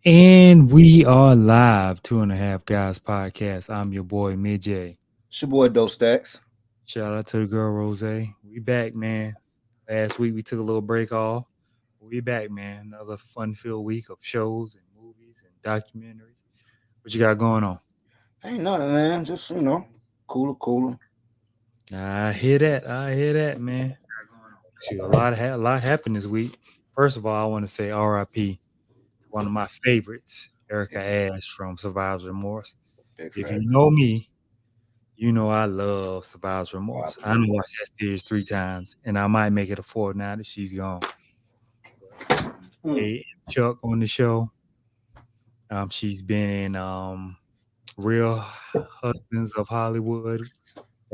And we are live, Two and a Half Guys podcast. I'm your boy Midjay. It's your boy Doe Stacks. Shout out to the girl Rose. We back, man. Last week we took a little break off. We back, man. Another fun-filled week of shows and movies and documentaries. What you got going on? Ain't nothing, man. Just cooler. I hear that, man. Shoot, a lot happened this week. First of all, I want to say R.I.P. One of my favorites, Erica Ash from Survivor's Remorse. Big If fact. you know me, you know I love Survivor's Wow. Remorse. I done watched that series 3 times, and I might make it a fourth now that she's gone. Mm. Hey, Chuck on the show. She's been in Real Husbands of Hollywood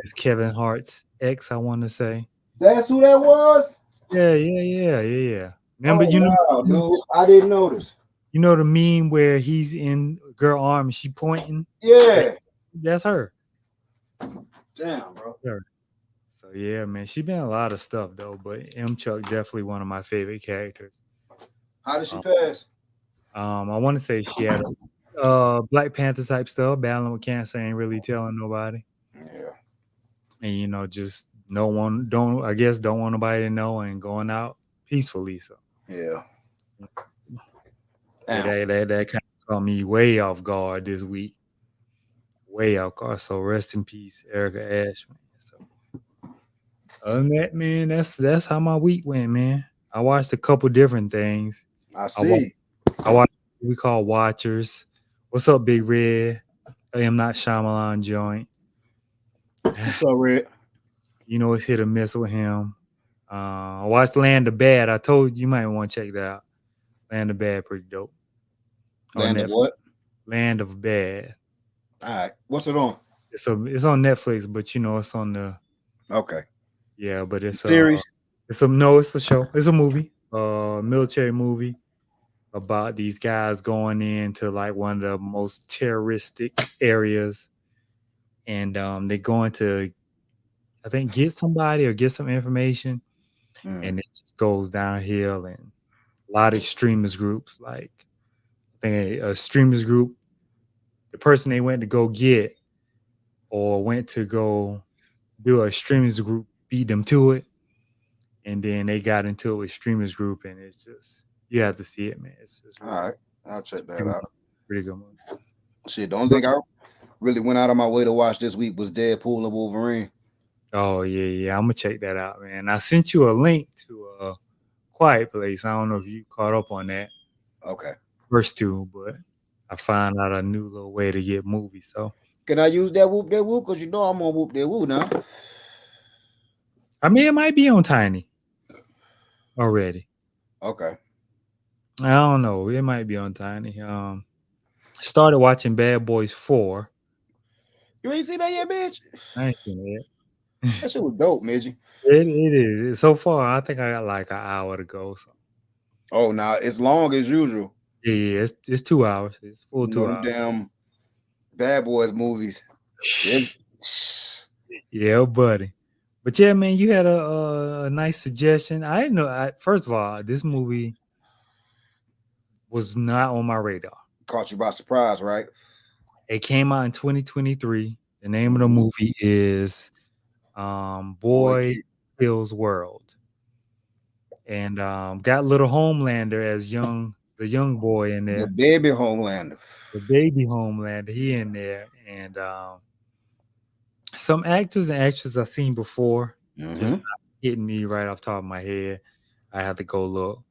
as Kevin Hart's ex, I want to say. That's who that was? Yeah. Remember, Oh wow, dude. I didn't notice. you know the meme where he's in a girl arm and she pointing? Yeah. That's her. Damn, bro. Her. So yeah, man, she been in a lot of stuff though, but M Chuck definitely one of my favorite characters. How did she Um, pass? I want to say she had a Black Panther type stuff, battling with cancer, ain't really telling nobody, Yeah. and just no one don't want nobody to know and going out peacefully. So Yeah. yeah, Damn. that kind of caught me way off guard this week, way off guard. So rest in peace, Erica Ash, man. So other than that, man, that's how my week went, man. I watched a couple different things. I I watched see. I watched what we call Watchers. What's up, Big Red? I am not Shyamalan joint. What's up, Red? It's hit or miss with him. I watched Land of Bad. I told you might want to check that out. Land of Bad, pretty dope on Land of Netflix. what? Land of Bad. Alright. What's it on? It's on Netflix, but it's on the Okay. but Series? it's a no, it's a show. It's a movie, military movie about these guys going into like one of the most terroristic areas, and they're going to, I think, get somebody or get some information, Mm. and it just goes downhill. And a lot of extremist groups, like I think a extremist group, the person they went to go get or went to go do a extremist group beat them to it, and then they got into it with extremist group, and it's just you have to see it, man. It's really Alright. I'll check that pretty, out. pretty good movie. Shit, the only thing I really went out of my way to watch this week was Deadpool and Wolverine. Oh yeah, I'm gonna check that out, man. I sent you a link to Quiet Place. I don't know if you caught up on that Okay. first two, but I found out a new little way to get movies. So Can I use that whoop that whoop? Cause you know I'm gonna whoop that whoop now. I mean, it might be on Tiny already. Okay. I don't know. It might be on Tiny. Started watching Bad Boys 4. You ain't seen that yet, bitch? I ain't seen it That yet. shit was dope, Midgie. It is. So far, I think I got like an hour to go. So Oh, now it's long as usual. yeah, it's 2 hours. It's full You know two them hours. damn Bad Boys movies. Them- Yeah, buddy. But yeah, man, you had a nice suggestion. I didn't know. First of all, this movie was not on my radar. Caught you by surprise, right? It came out in 2023. The name of the Mhm. movie is Boy, Boy Kills World, and got little Homelander as the young boy in the there, baby Homelander. the baby Homelander. He in there, and some actors and actresses I've seen before, just Hmm. not hitting me right off the top of my head. I have to go look.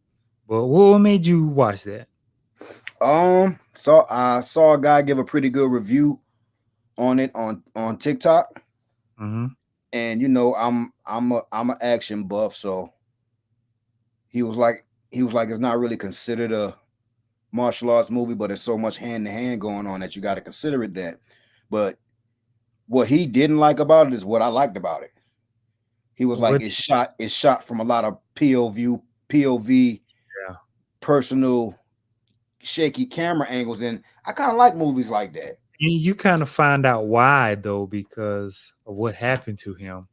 But what made you watch that? So I saw a guy give a pretty good review on it on TikTok, Mm-hmm. and I'm a action buff, so he was like it's not really considered a martial arts movie, but there's so much hand to hand going on that you got to consider it that. But what he didn't like about it is what I liked about it. He was like, What? it's shot from a lot of POV, Yeah. personal, shaky camera angles, and I kind of like movies like that. You kind of find out why though because of what happened to him.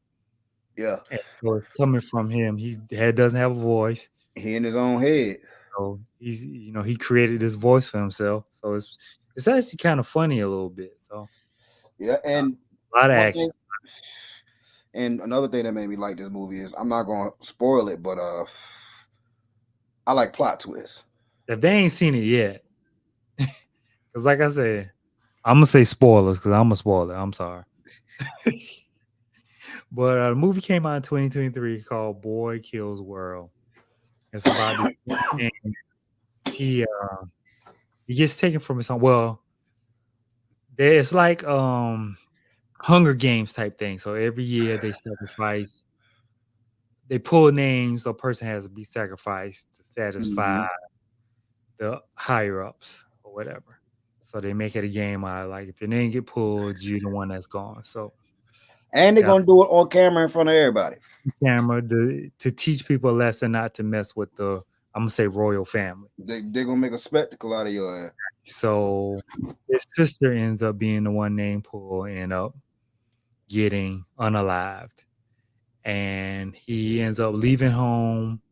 Yeah, And so it's coming from him. He doesn't have a voice. he in his own head. So he created this voice for himself. So it's actually kind of funny a little bit. So Yeah, and a lot of one action. thing, and another thing that made me like this movie is I'm not gonna spoil it, but I like plot twists. If they ain't seen it yet, because like I said, I'm gonna say spoilers because I'm a spoiler. I'm sorry. But the movie came out in 2023 called Boy Kills World. It's about this man. He he gets taken from his home. Well, it's like Hunger Games type thing. So every year they sacrifice, they pull names. So a person has to be sacrificed to satisfy Mhm. the higher ups or whatever. So they make it a game out of like if your name get pulled, you're the one that's gone. So And they're yeah, gonna do it on camera in front of everybody. camera to teach people a lesson not to mess with the I'm gonna say royal family. They're gonna make a spectacle out of your ass. So his sister ends up being the one named pulled, end up getting unalived, and he ends up leaving home.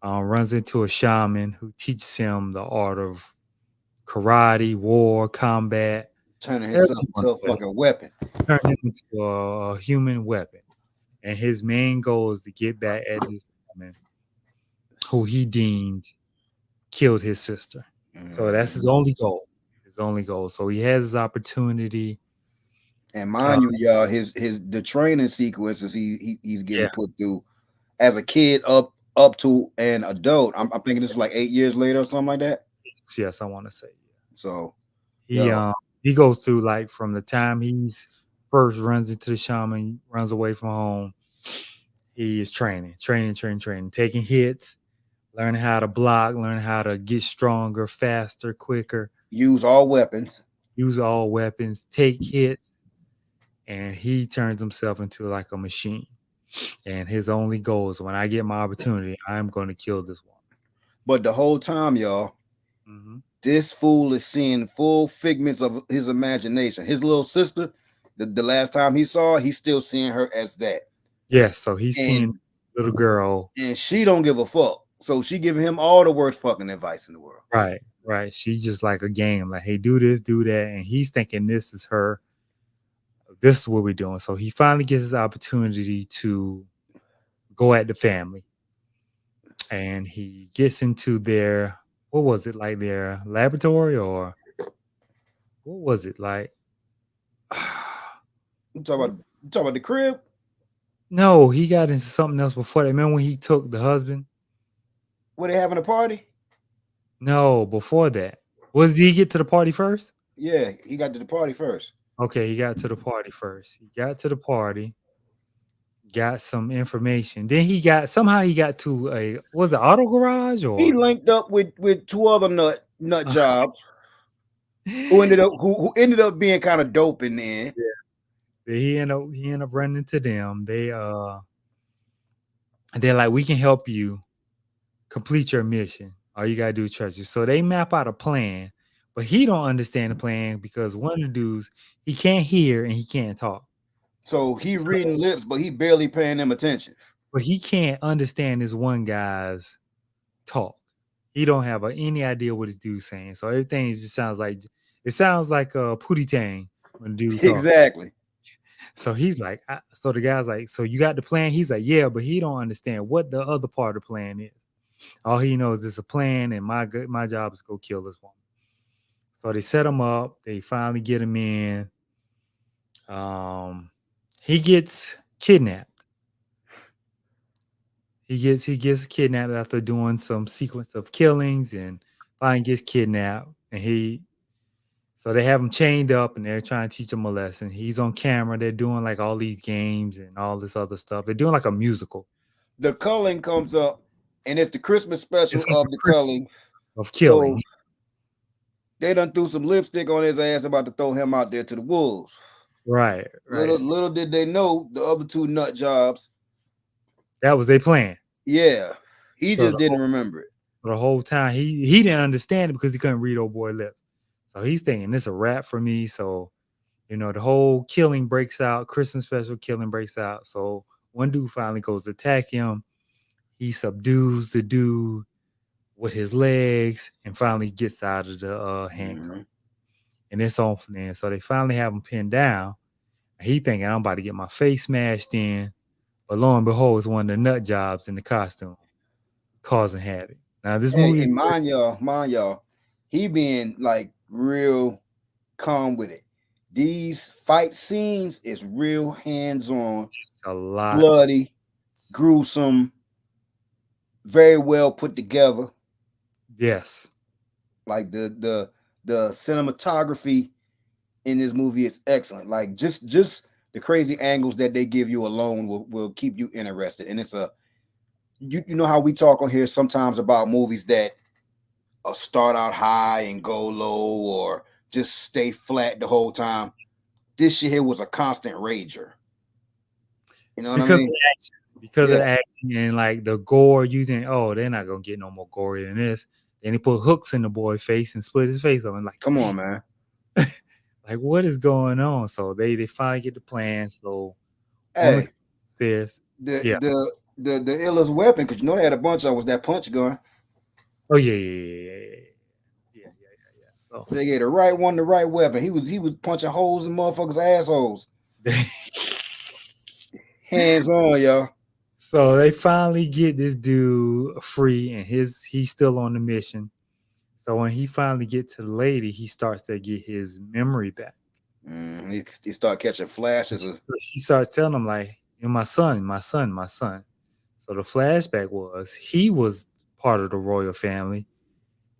Runs into a shaman who teaches him the art of karate, war, combat. Turning himself Everyone into a with it. fucking weapon. Turn him into a human weapon. And his main goal is to get back at this woman who he deemed killed his sister. So that's his only goal. His only goal. So he has his opportunity. And mind you, y'all, his the training sequences he's Yeah. getting put through as a kid up to an adult. I'm thinking this was like 8 years later or something like that. Yes, I want to say. So He yo, he goes through like from the time he's first runs into the shaman, runs away from home. He is training, taking hits, learning how to block, learning how to get stronger, faster, quicker, use all weapons. use all weapons, take hits, and he turns himself into like a machine. And his only goal is when I get my opportunity, I'm going to kill this woman. But the whole time, y'all, Mhm. this fool is seeing full figments of his imagination. His little sister, the last time he saw her, he's still seeing her as that. Yes, so he's seeing And this little girl. and she don't give a fuck. So she giving him all the worst fucking advice in the world. Right, right. She's just like a game, like, hey, do this, do that. And he's thinking this is her. This is what we're doing. So he finally gets his opportunity to go at the family. And he gets into their, what was it, like their laboratory or what was it like? You talk about the crib? No, he got into something else before that. Remember when he took the husband? Were they having a party? No, before that. Did he get to the party first? Yeah, he got to the party first. Okay, he got to the party first. He got to the party, got some information. Then he got to a was it auto garage He or linked up with two other nut jobs who ended up being kind of dope in the end. Yeah. He ended up running into them. They're like, we can help you complete your mission. All you gotta do is trust you. So they map out a plan, but he don't understand the plan because one of the dudes he can't hear and he can't talk. So he So, reading lips, but he barely paying them attention. but he can't understand this one guy's talk. He don't have any idea what this dude's saying. So everything just sounds like a Pootie Tang when the dude talks. Exactly. So he's like, so the guy's like, so you got the plan? He's like, yeah, but he don't understand what the other part of the plan is. All he knows is a plan, and my job is to go kill this woman. So they set him up. They finally get him in. He gets kidnapped. He gets kidnapped after doing some sequence of killings, and finally gets kidnapped. And so they have him chained up, and they're trying to teach him a lesson. He's on camera. They're doing like all these games and all this other stuff. They're doing like a musical. The culling comes up, and it's the Christmas special It's like of a the Christmas culling. of killing. So they done threw some lipstick on his ass about to throw him out there to the wolves. Right. Little did they know the other two nut jobs. That was their plan. Yeah, he So just didn't remember it. The whole time he didn't understand it because he couldn't read old boy lips. So he's thinking this a wrap for me. So the whole killing breaks out. Christmas special killing breaks out. So one dude finally goes to attack him. He subdues the dude. with his legs and finally gets out of the handcuff. And it's on from there. So they finally have him pinned down. And he thinking I'm about to get my face smashed in. But lo and behold, it's one of the nut jobs in the costume causing havoc. Now this Hey, movie is and mind y'all, he being like real calm with it. These fight scenes is real hands-on, a lot. bloody, gruesome, very well put together. Yes. Like the cinematography in this movie is excellent. Like just the crazy angles that they give you alone will keep you interested. And it's you know how we talk on here sometimes about movies that start out high and go low or just stay flat the whole time. This shit here was a constant rager. You know what I mean? Because of the action and like the gore, you think, oh, they're not gonna get no more gory than this. Then he put hooks in the boy's face and split his face open. Like, come on, man. Like, what is going on? So they finally get the plan. So hey, the illest weapon, because you know they had a bunch of was that punch gun. Oh yeah. So they gave the right one, the right weapon. He was punching holes in motherfuckers' assholes. Hands on, y'all. So they finally get this dude free, and he's still on the mission. So when he finally get to the lady, he starts to get his memory back. He start catching flashes. She starts telling him like, my son, my son, my son. So the flashback was he was part of the royal family,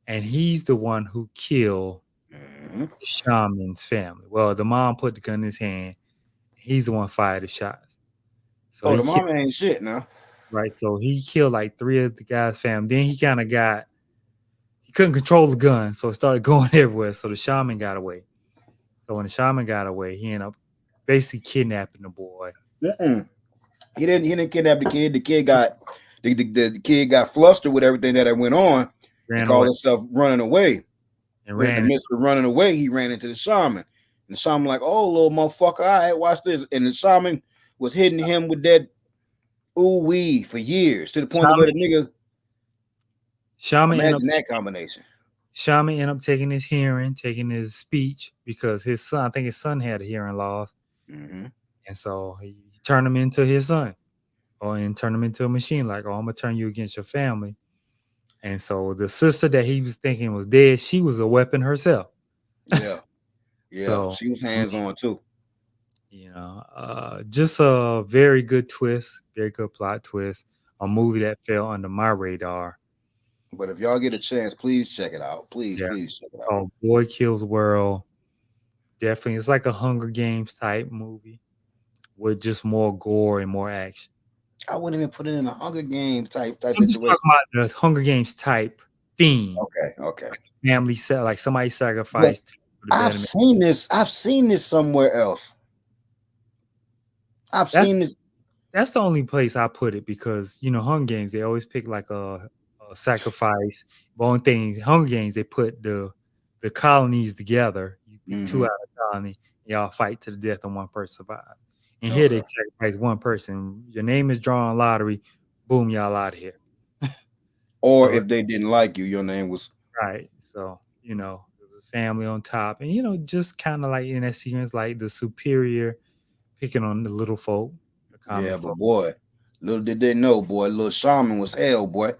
and he's the one who killed the shaman's family. Well, the mom put the gun in his hand. He's the one fired the shots. So the mom ain't shit now. Right. So he killed like 3 of the guy's family. Then he kind of he couldn't control the gun, so it started going everywhere. So the shaman got away. So when the shaman got away, he ended up basically kidnapping the boy. He didn't kidnap the kid. The kid got the kid got flustered with everything that went on and called himself running away. And in the midst of running away, he ran into the shaman. And the shaman like, oh, little motherfucker, all right, watch this. And the shaman was hitting him with that ooh-wee for years, to the point where the nigga imagine that combination. Shaman ended up taking his hearing, taking his speech, because his son, I think his son had a hearing loss. And so he turned him into his son, and turned him into a machine, like, oh, I'm going to turn you against your family. And so the sister that he was thinking was dead, she was a weapon herself. Yeah. So she was hands-on too. You know, just a very good twist, very good plot twist. A movie that fell under my radar. But if y'all get a chance, please check it out. Please check it out. Oh, Boy Kills World. Definitely. It's like a Hunger Games type movie with just more gore and more action. I wouldn't even put it in a Hunger Games type I'm situation. just talking about the Hunger Games type theme. Okay. Family like somebody sacrificed. I've seen this somewhere else. Seen this. That's the only place I put it, because Hunger Games, they always pick like a sacrifice. But one thing, Hunger Games, they put the colonies together. You pick 2 out of the colony, y'all fight to the death, and one person survives. And here they sacrifice one person. Your name is drawn lottery. Boom, y'all out of here. Or if they didn't like you, your name was right. So there was a family on top, and just kind of like in that sequence, like the superior picking on the little folk. Yeah, but boy, little did they know, boy, little shaman was hell, boy.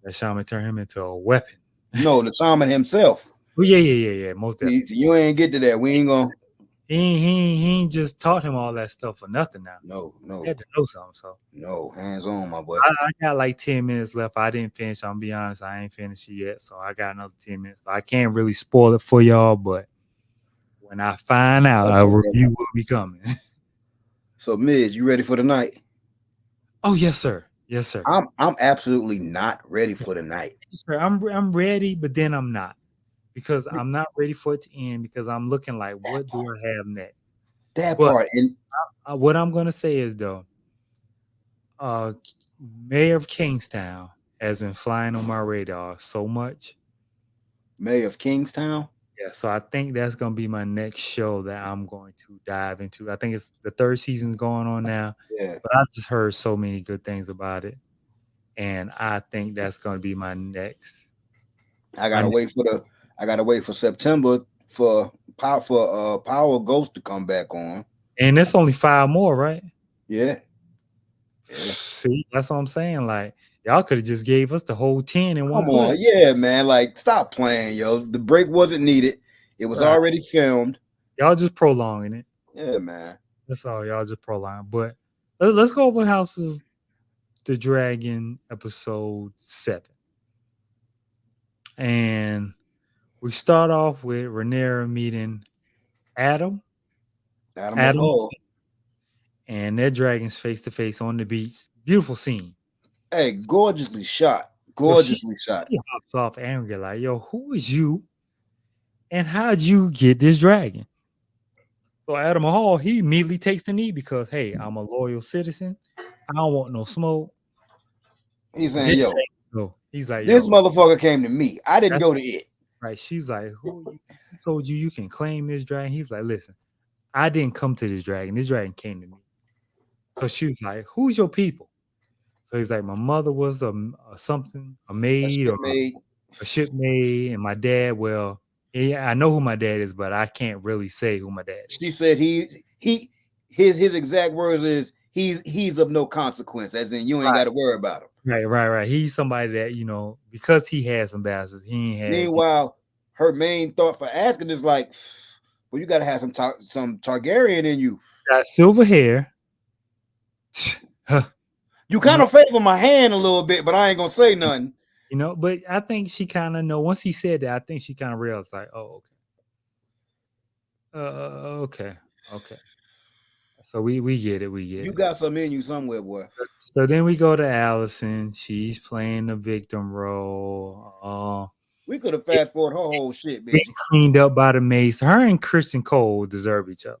That shaman turned him into a weapon. No, the shaman himself. Oh, yeah. Most definitely. You ain't get to that. We ain't gonna. He ain't just taught him all that stuff for nothing now. No. He had to know something. So no, hands on, my boy. I got like 10 minutes left. I didn't finish. I'm gonna be honest, I ain't finished it yet. So I got another 10 minutes. So I can't really spoil it for y'all, but when I find out, a review will be coming. So Midge, you ready for the night? Oh, yes, sir. Yes, sir. I'm absolutely not ready for the night. Yes, sir. I'm ready, but then I'm not, because I'm not ready for it to end, because I'm looking like, what do I have next? That part. And what I'm gonna say is, though, Mayor of Kingstown has been flying on my radar so much. Mayor of Kingstown? Yeah, so I think that's gonna be my next show that I'm going to dive into. I think it's the 3rd season's going on now. Yeah. But I've just heard so many good things about it. And I think that's gonna be my next I gotta wait for September for Power Ghost to come back on. And it's only 5 more, right? Yeah. See, that's what I'm saying. Like, y'all could have just gave us the whole 10 in one Come clip. on, yeah, man. Like, stop playing, yo. The break wasn't needed. It was already filmed. Y'all just prolonging it. Yeah, man. That's all. Y'all just prolong. But let's go over House of the Dragon episode 7. And we start off with Rhaenyra meeting Adam. Hall. And their dragons face to face on the beach. Beautiful scene. Hey, gorgeously shot. Gorgeously shot. She hops off angry, like, yo, who is you? And how'd you get this dragon? So Adam Hall, he immediately takes the knee because, hey, I'm a loyal citizen. I don't want no smoke. He's saying, he's like, this motherfucker came to me. I didn't go to it. Right. She's like, who told you can claim this dragon? He's like, listen, I didn't come to this dragon. This dragon came to me. So she was like, who's your people? So he's like, my mother was a maid or a shipmaid, and my dad, well, yeah, I know who my dad is, but I can't really say who my dad is. She said his exact words is he's of no consequence, as in you ain't got to worry about him. Right. He's somebody that, because he has some bastards, he ain't had. Meanwhile, her main thought for asking is like, well, you got to have some Targaryen in you. Got silver hair. You kind of favor my hand a little bit, but I ain't gonna say nothing. But I think she kind of know. Once he said that, I think she kind of realized, like, oh, okay. Okay. So we get it. You got some in you somewhere, boy. So then we go to Alicent. She's playing the victim role. We could have fast forward her whole shit, bitch. Cleaned up by the mace. Her and Kristen Cole deserve each other.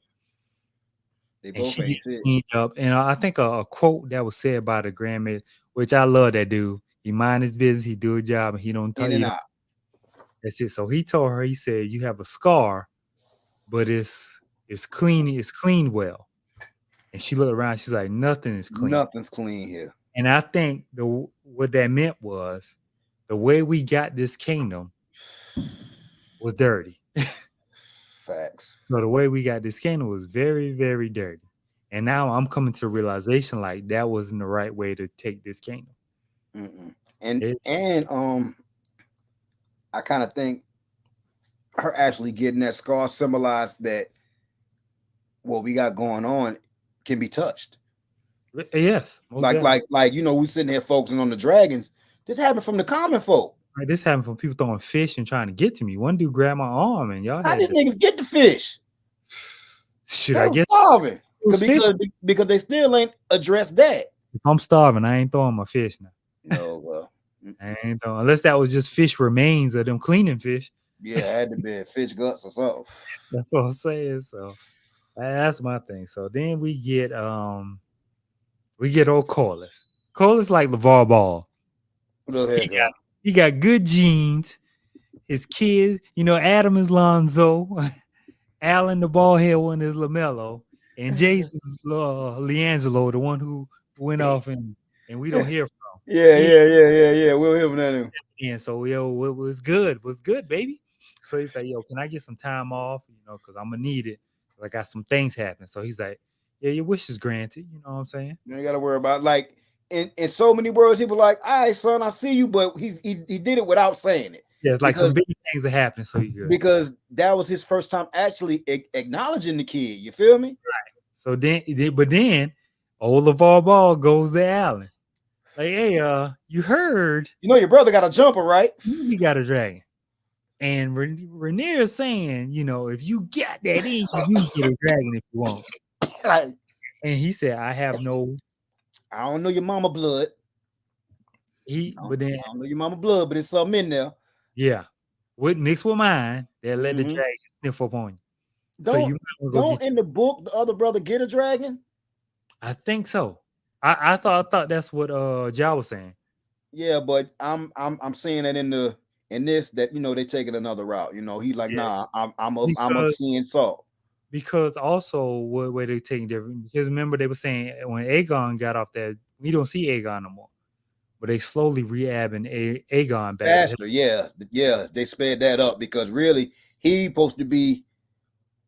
They both ain't shit. Cleaned up. And I think a quote that was said by the grandmother, which I love that dude. He mind his business, he do a job, and he don't tell you. That's it. So he told her, he said, you have a scar, but it's clean. It's cleaned well. And she looked around. She's like, nothing is clean. Nothing's clean here. And I think what that meant was the way we got this kingdom was dirty. Facts. So the way we got this kingdom was very, very dirty. And now I'm coming to the realization like that wasn't the right way to take this kingdom. And I kind of think her actually getting that scar symbolized that what we got going on can be touched. Yes. Like we sitting here focusing on the dragons. This happened from the common folk. Right, this happened from people throwing fish and trying to get to me. One dude grabbed my arm and y'all. How these niggas get the fish? Should I get starving? Because they still ain't addressed that. If I'm starving, I ain't throwing my fish now. No, well. I ain't throwing, unless that was just fish remains of them cleaning fish. Yeah, it had to be fish guts or something. That's what I'm saying. So that's my thing. So then we get old Corlys. Corlys like LeVar Ball. He got good genes. His kids, Adam is Lonzo, Alan the bald head one is LaMelo, and Jason's LiAngelo, the one who went off and we don't hear from. Yeah. We'll hear from that. And so it was good. Was good, baby. So he's like, can I get some time off? Because I'm gonna need it. I got some things happen. So he's like, yeah, your wish is granted. You know what I'm saying? You ain't gotta worry about it. Like in so many words, he was like, all right, son, I see you, but he did it without saying it. Yeah, it's like some big things are happening. So you good. Because that was his first time actually acknowledging the kid. You feel me? Right. So then old LeVar Ball goes to Alan. Like, hey, you heard? Your brother got a jumper, right? He got a dragon. And Rhaenyra is saying, if you got that in you, you can get a dragon if you want. And he said, I don't know your mama blood. I don't know your mama blood, but there's something in there. Yeah. Mixed with mine, that let the dragon sniff up on you. Don't in the book the other brother get a dragon? I think so. I thought that's what Ja was saying. Yeah, but I'm seeing that in this that they taking another route. He's like, nah, I'm a seeing salt. Because also what way they taking different, because remember they were saying when Aegon got off that, we don't see Aegon no more. but they slowly rehabbing Aegon back to him. Faster, yeah. They sped that up because really he supposed to be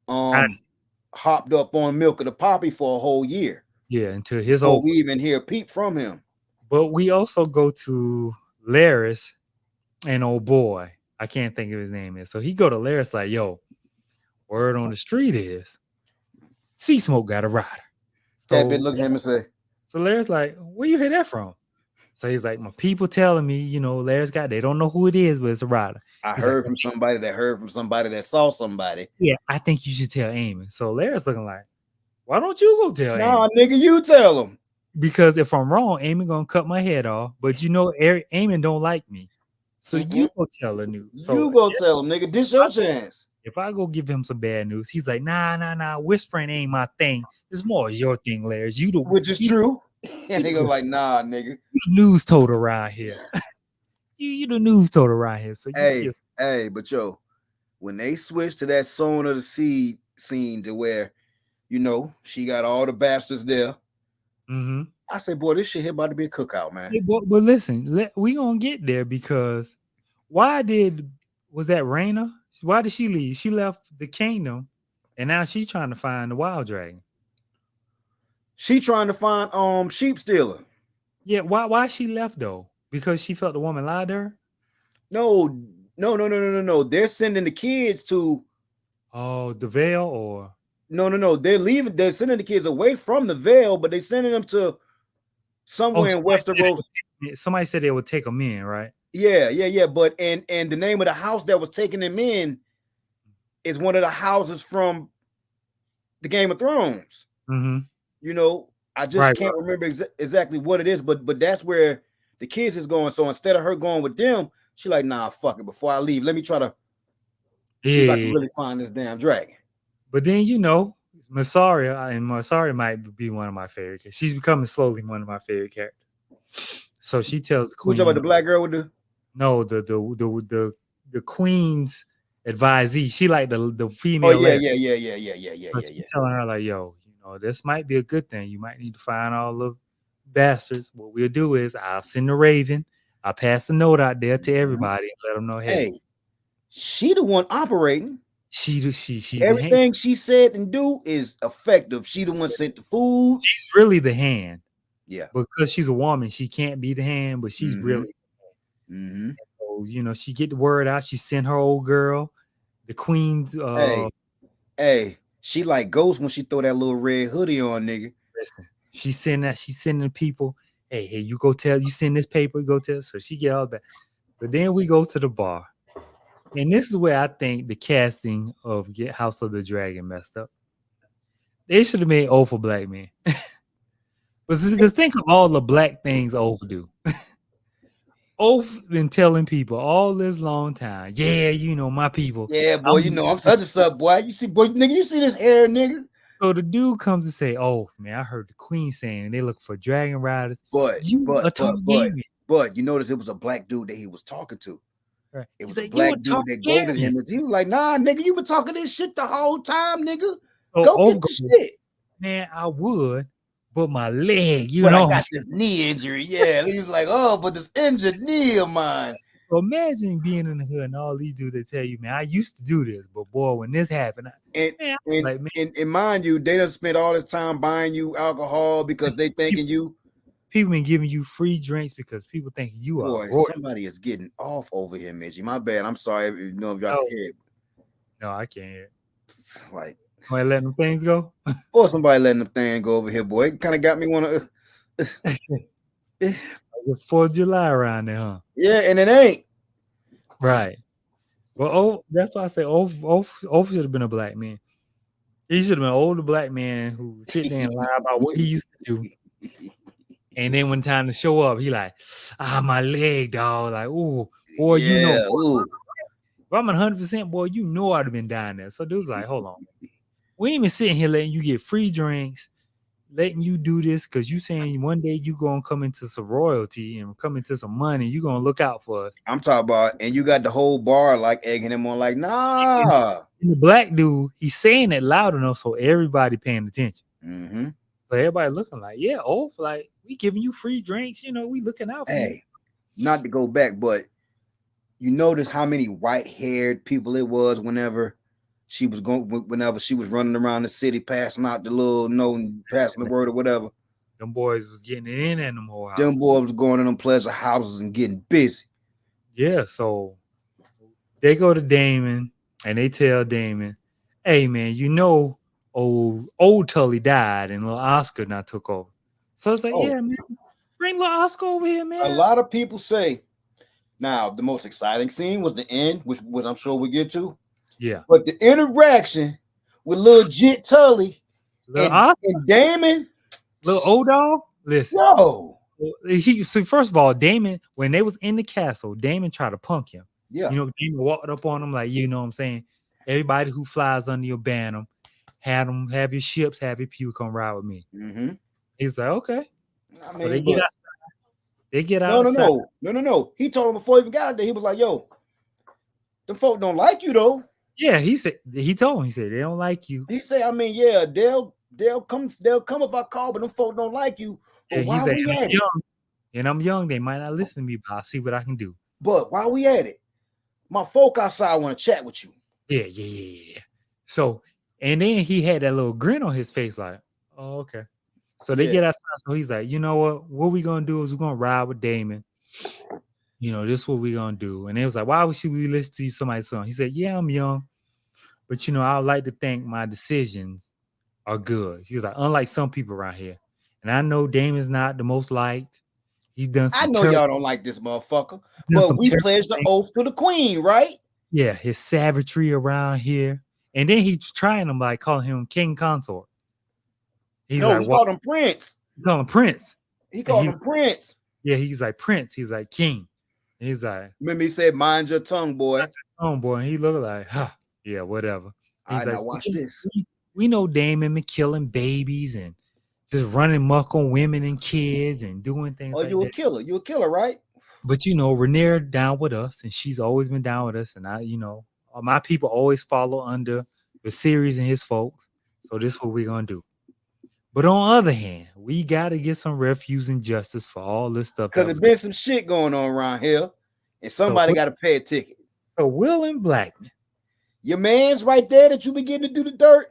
hopped up on Milk of the Poppy for a whole year. Yeah, until his before old. we even hear a peep from him. But we also go to Laris and old boy. I can't think of his name is. So he go to Laris like, yo, word on the street is Sea Smoke got a rider. So That bitch look at him and say, so Laris like, where you hear that from? So he's like, my people telling me, you know, Laris got, they don't know who it is, but it's a rider. I He's heard like, from somebody that heard from somebody that saw somebody. yeah, I think you should tell Eamon. So Laris looking like, why don't you go tell Nah, Eamon? nigga, you tell him. Because if I'm wrong, Eamon gonna cut my head off. But you know, Eamon don't like me. So you go tell the news. So you go tell him, nigga, this your chance. if I go give him some bad news, he's like, nah. Whispering ain't my thing. It's more your thing, Laris. You the Which is true. And they go like, nah, nigga. You the news told around here. you the news told around here. So hey, but yo, when they switched to that Song of the Sea scene to where, you know, she got all the bastards there. Mm-hmm. I said, boy, this shit here about to be a cookout, man. Hey, but listen, we gonna get there because was that Raina? Why did she leave? She left the kingdom, and now she's trying to find the wild dragon. She trying to find Sheep Stealer. Yeah, why she left though? Because she felt the woman lied to her? No. They're sending the kids to the Vale or no. They're sending the kids away from the Vale, but they're sending them to somewhere in Westeros. Somebody said they would take them in, right? Yeah. But and the name of the house that was taking them in is one of the houses from the Game of Thrones. Mm-hmm. You know, I just can't remember exactly what it is, but that's where the kids is going. So instead of her going with them, she like, nah, fuck it. Before I leave, let me try to see if I can really find this damn dragon. But then you know, Mysaria might be one of my favorite characters. She's becoming slowly one of my favorite characters. So she tells the queen. Who's about the black girl with the? No, the queen's advisee. She like the female. Oh yeah. She's telling her like, yo, you know, this might be a good thing. You might need to find all the bastards. What we'll do is I'll send the Raven. I'll pass the note out there to everybody and let them know, hey, she the one operating. She everything she said and do is effective. She the one sent the food. She's really the hand. Yeah. Because she's a woman, she can't be the hand, but she's really the hand. Mm-hmm. So, you know, she get the word out. She sent her old girl, the queen's Hey, she like Ghost when she throw that little red hoodie on, nigga. Listen, she's sending people, hey, you go tell, you send this paper, go tell. So she get all that. But then we go to the bar. And this is where I think the casting of House of the Dragon messed up. They should have made Oath a black man. Because think of all the black things Oath do. Oath been telling people all this long time, yeah, you know, my people. Yeah, boy, you know, I'm such a sub, boy. You see, boy, nigga, you see this hair, nigga? So the dude comes and say, oh, man, I heard the queen saying they look for dragon riders. But you notice it was a black dude that he was talking to. Right. It was a black dude that goaded him. He was like, nah, nigga, you been talking this shit the whole time, nigga. Go get the shit. Man, I would, but my leg, you know. I got this knee injury. Yeah. He was like, oh, but this injured knee of mine. So imagine being in the hood and all these dudes, they tell you, man, I used to do this, but boy, when this happened, and mind you, they done spent all this time buying you alcohol because they thinking you. People been giving you free drinks because people think you are. Boy, somebody is getting off over here, Mitchie. My bad. I'm sorry. You know if y'all can hear it. No, I can't hear it. Like, somebody letting them things go? Or somebody letting them thing go over here, boy. It kind of got me want to. It's 4th of July around there, huh? Yeah, and it ain't. Right. Well, that's why I say Oath should have been a black man. He should have been an older black man who sit there and lie about what he used to do. And then when time to show up, he like, my leg, dog. Like, ooh, boy, you know. Boy, if I'm 100%, boy, you know I'd have been down there. So dude's like, hold on. We ain't even sitting here letting you get free drinks, letting you do this because you saying one day you going to come into some royalty and come into some money. You going to look out for us. I'm talking about, and you got the whole bar like egging him on like, nah. And the black dude, he's saying it loud enough so everybody paying attention. Mm-hmm. So everybody looking like, yeah, Oath, like, we giving you free drinks. You know, we looking out for you. Hey, not to go back, but you notice how many white-haired people it was whenever she was running around the city, passing out the little note and passing the word or whatever. Them boys was getting it in them whole house. Them boys was going to them pleasure houses and getting busy. Yeah, so they go to Damon and they tell Damon, hey man, you know old Tully died and little Oscar now took over. So it's like, yeah, man, bring little Oscar over here, man. A lot of people say now the most exciting scene was the end, which I'm sure we'll get to. Yeah. But the interaction with little Jit Tully and Damon, little old dog, listen. No. So first of all, Damon, when they was in the castle, Damon tried to punk him. Yeah. You know, Damon walked up on him like, you know what I'm saying? Everybody who flies under your banner, have your ships, have your people come ride with me. Mm-hmm. He's like, okay. I mean, so they get outside. They get outside. No. He told him before he even got out there, he was like, yo, the folk don't like you though. Yeah, he told him, he said, they don't like you. He said, I mean, yeah, they'll come if I call, but them folk don't like you. But He said, I'm young, they might not listen to me, but I'll see what I can do. But while we at it, my folk outside want to chat with you. Yeah. So, and then he had that little grin on his face, like, oh, okay. So they get outside. So he's like, you know what we're gonna do is we're gonna ride with Damon. You know, this is what we're gonna do. And it was like, why should we listen to somebody's song? He said, yeah, I'm young, but you know, I would like to think my decisions are good. He was like, unlike some people around here. And I know Damon's not the most liked. He's done some I know y'all don't like this motherfucker, but we pledged the oath to the queen, right? Yeah, his savagery around here. And then he's trying him like calling him king consort. He called him Prince. He called him Prince. He called him Prince. Yeah, he's like Prince. He's like king. He's like, remember he said, mind your tongue, boy. Mind your tongue, boy. And he looked like, yeah, whatever. He's like, watch this. We know Damon been killing babies and just running muck on women and kids and doing things. Oh, you a killer. You a killer, right? But you know, Rhaenyra down with us, and she's always been down with us. And I, you know, my people always follow under Viserys and his folks. So this is what we're gonna do. But on the other hand, we got to get some refuge and justice for all this stuff. Because there's been some shit going on around here, and somebody got to pay a ticket. So Will and Blackman, your man's right there that you be getting to do the dirt.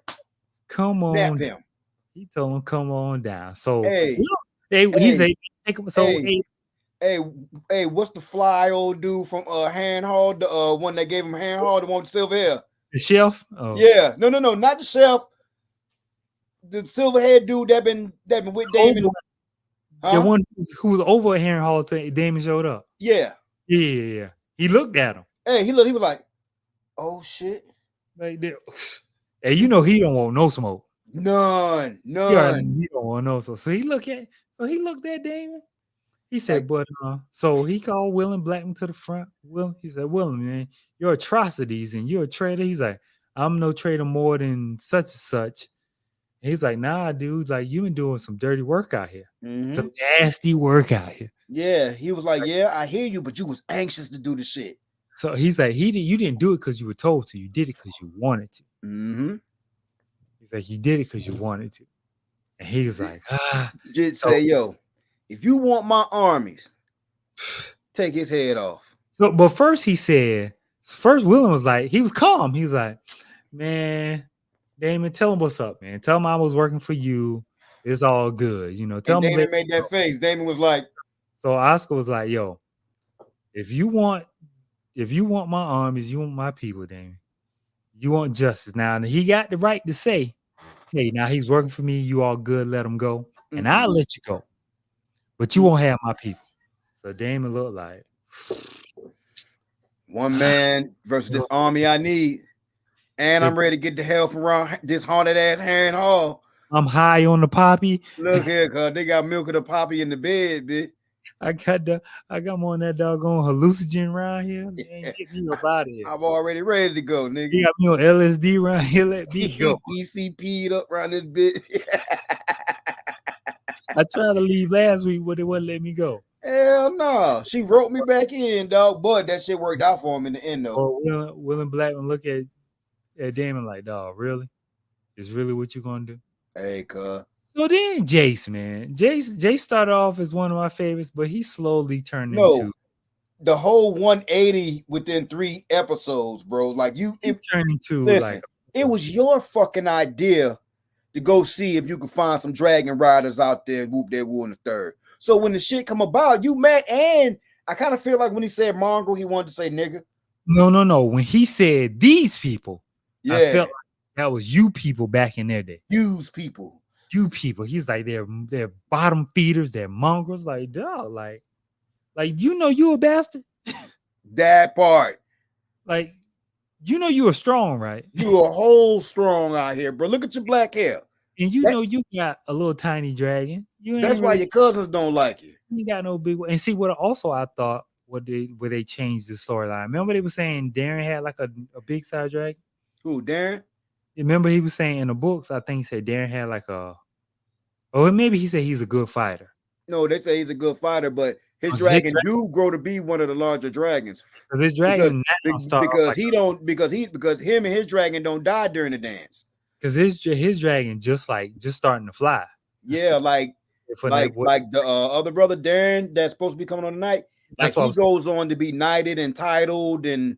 Come on, snap him. He told him, "Come on down." So he said, "Take him." So hey, what's the fly old dude from Harrenhal? The one that gave him Harrenhal, the one with silver hair, the chef. Oh. Yeah, no, not the chef. The silver haired dude that been with Damon. The one who was over at Harrenhal until Damon showed up. Yeah. He looked at him. Hey, he was like, "Oh shit!" Like, hey, you know he don't want no smoke. None. He don't want no smoke. So he looked at Damon. He said, so he called Will and Blackman to the front. He said, Willem, man, your atrocities and you're a traitor. He's like, I'm no traitor more than such and such. And he's like, nah, dude, like you been doing some dirty work out here. Mm-hmm. Some nasty work out here. Yeah. He was like, yeah, I hear you, but you was anxious to do the shit. So he's like, you didn't do it because you were told to. You did it because you wanted to. Mm-hmm. He's like, you did it because you wanted to. And he was like, Just say, yo, if you want my armies, take his head off. So, but first Willem was like, he was calm. He was like, man, Damon, tell him what's up, man. Tell him I was working for you. It's all good. You know, tell him. Damon made that face. Damon was like, so Oscar was like, yo, if you want my armies, you want my people, Damon. You want justice. Now, he got the right to say, hey, now he's working for me. You all good. Let him go. Mm-hmm. And I'll let you go. But you won't have my people. So Damon looked like one man versus this army I need. And I'm ready to get the hell from around this haunted ass Harrenhal. I'm high on the poppy. Look here, cuz they got milk of the poppy in the bed, bitch. I got more on that doggone hallucinogen around here. Man, get me up out of here. I'm already ready to go, nigga. You got me on LSD around here. Let me go. ECP'd up around this bitch. I tried to leave last week, but they wouldn't let me go. Hell no. She wrote me back in, dog. But that shit worked out for him in the end, though. Will and Blackman look at Damon like, dog, really? Is really what you gonna do? Hey, cuz. So then Jace, man. Jace started off as one of my favorites, but he slowly turned No, into the whole 180 within 3 episodes, bro. Like listen, like it was your fucking idea to go see if you could find some dragon riders out there and whoop their wool in the third. So when the shit come about, you mad, and I kind of feel like when he said mongrel, he wanted to say nigga. no. When he said these people, I Yeah, felt like that was you people back in their day. use people. You people. He's like they're bottom feeders, they're mongrels. Like, dog, like you know you a bastard. That part. Like, you know you are strong, right? You a whole strong out here, bro. Look at your black hair. And you That- know you got a little tiny dragon. You That's ain't why really your cousins don't like you. you got no big one. And see what also I thought where they changed the storyline. Remember they were saying Darren had like a big size dragon? Who, Darren? Remember he was saying in the books, I think he said Darren had like or maybe he said he's a good fighter. No, they say he's a good fighter, but his His dragon do grow to be one of the larger dragons. Because his dragon Because him and his dragon don't die during the dance. Because his dragon just starting to fly. Yeah, like the other brother Darren that's supposed to be coming on tonight. Like he goes on to be knighted and titled and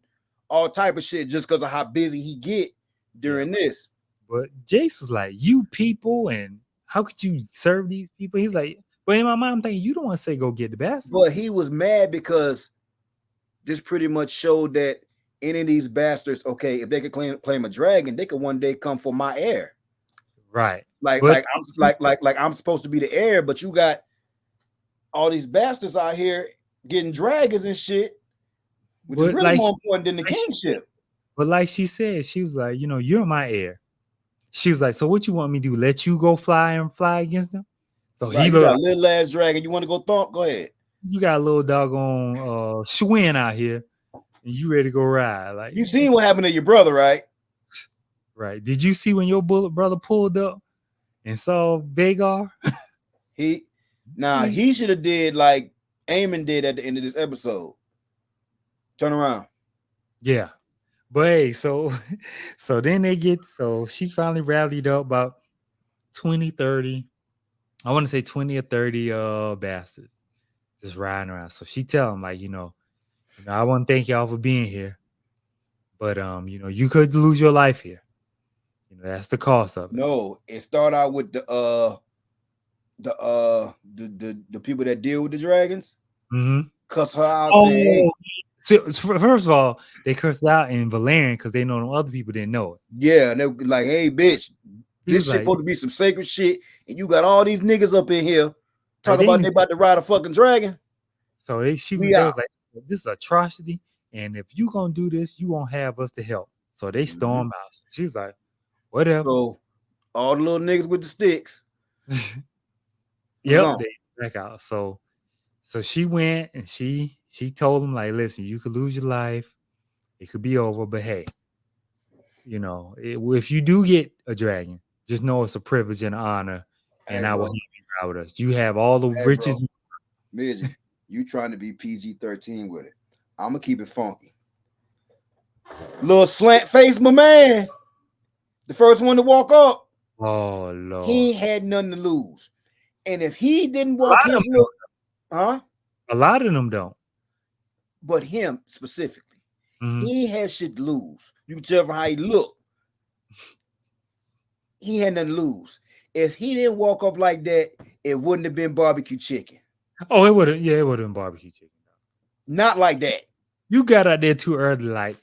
all type of shit just because of how busy he get during this. But Jace was like, "You people, and how could you serve these people?" He's like, but in my mind, I'm thinking, you don't want to say go get the bastard. But he was mad because this pretty much showed that any of these bastards, okay, if they could claim a dragon, they could one day come for my heir. Right. Like I'm supposed to be the heir, but you got all these bastards out here getting dragons and shit, which is really more important than the kingship. But like she said, she was like, you're my heir. She was like, so what you want me to do? Let you go fly against them? So he got a little ass dragon. You want to go thump? Go ahead. You got a little doggone Schwinn out here, and you ready to go ride? Like you seen what happened to your brother, right? Right. Did you see when your brother pulled up and saw Vhagar? He should have did like Aemon did at the end of this episode. Turn around. Yeah. But hey, so then she finally rallied up about 20, 30. I want to say 20 or 30 bastards just riding around. So she tell him, like, I want to thank y'all for being here. But you could lose your life here. That's the cost of it. No, it started out with the people that deal with the dragons. Mm-hmm. Cuss her out. Hey. So, first of all, they cursed out in Valerian because they know other people didn't know it. Yeah, and they were like, hey, bitch, this shit supposed to be some sacred shit, and you got all these niggas up in here talking about they about to ride a fucking dragon. So she was like, this is atrocity, and if you gonna do this, you won't have us to help. So they stormed out. So she's like, whatever. So all the little niggas with the sticks. Yep, they back out. So she went and she told him, like, listen, you could lose your life, it could be over, but hey, if you do get a dragon, just know it's a privilege and an honor, and I will have you ride with us. You have all the riches. Midget, you trying to be PG-13 with it. I'm gonna keep it funky. Little slant face, my man. The first one to walk up. Oh Lord. He had nothing to lose. And if he didn't walk his look, a lot of them don't. But him specifically, he had shit to lose. You can tell from how he looked. He had nothing to lose. If he didn't walk up like that, it wouldn't have been barbecue chicken. Oh, it wouldn't. Yeah, it would have been barbecue chicken. Not like that. You got out there too early, like,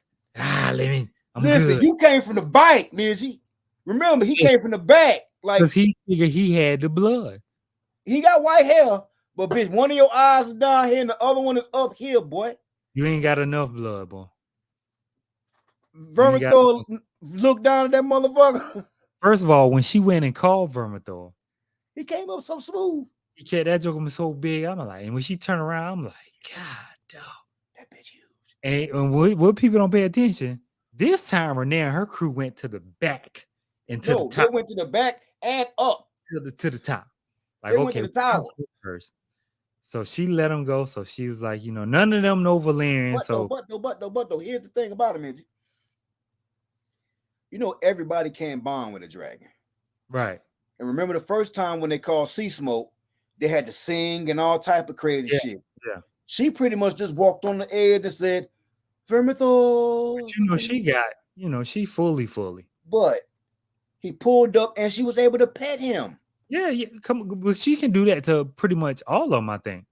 listen, good. You came from the bike, Midgie. Remember, he came from the back. Like, because he figured he had the blood. He got white hair, but bitch, one of your eyes is down here and the other one is up here, boy. You ain't got enough blood, boy. Vermithor looked down at that motherfucker. First of all, when she went and called Vermithor, he came up so smooth. He kept that joke was so big. I'm like, and when she turned around, I'm like, God, dog, that bitch huge. And what people don't pay attention, this time Renee and her crew went to the back and to the top. They went to the back and up to the top. Like, they went to the tower first. So she let them go. So she was like, none of them know Valerian. But though, here's the thing about him, everybody can't bond with a dragon. Right. And remember the first time when they called Sea Smoke, they had to sing and all type of crazy Yeah, shit. yeah. She pretty much just walked on the edge and said, But Vermithor. she got, she fully. But he pulled up and she was able to pet him. Yeah, yeah. But she can do that to pretty much all of them, I think.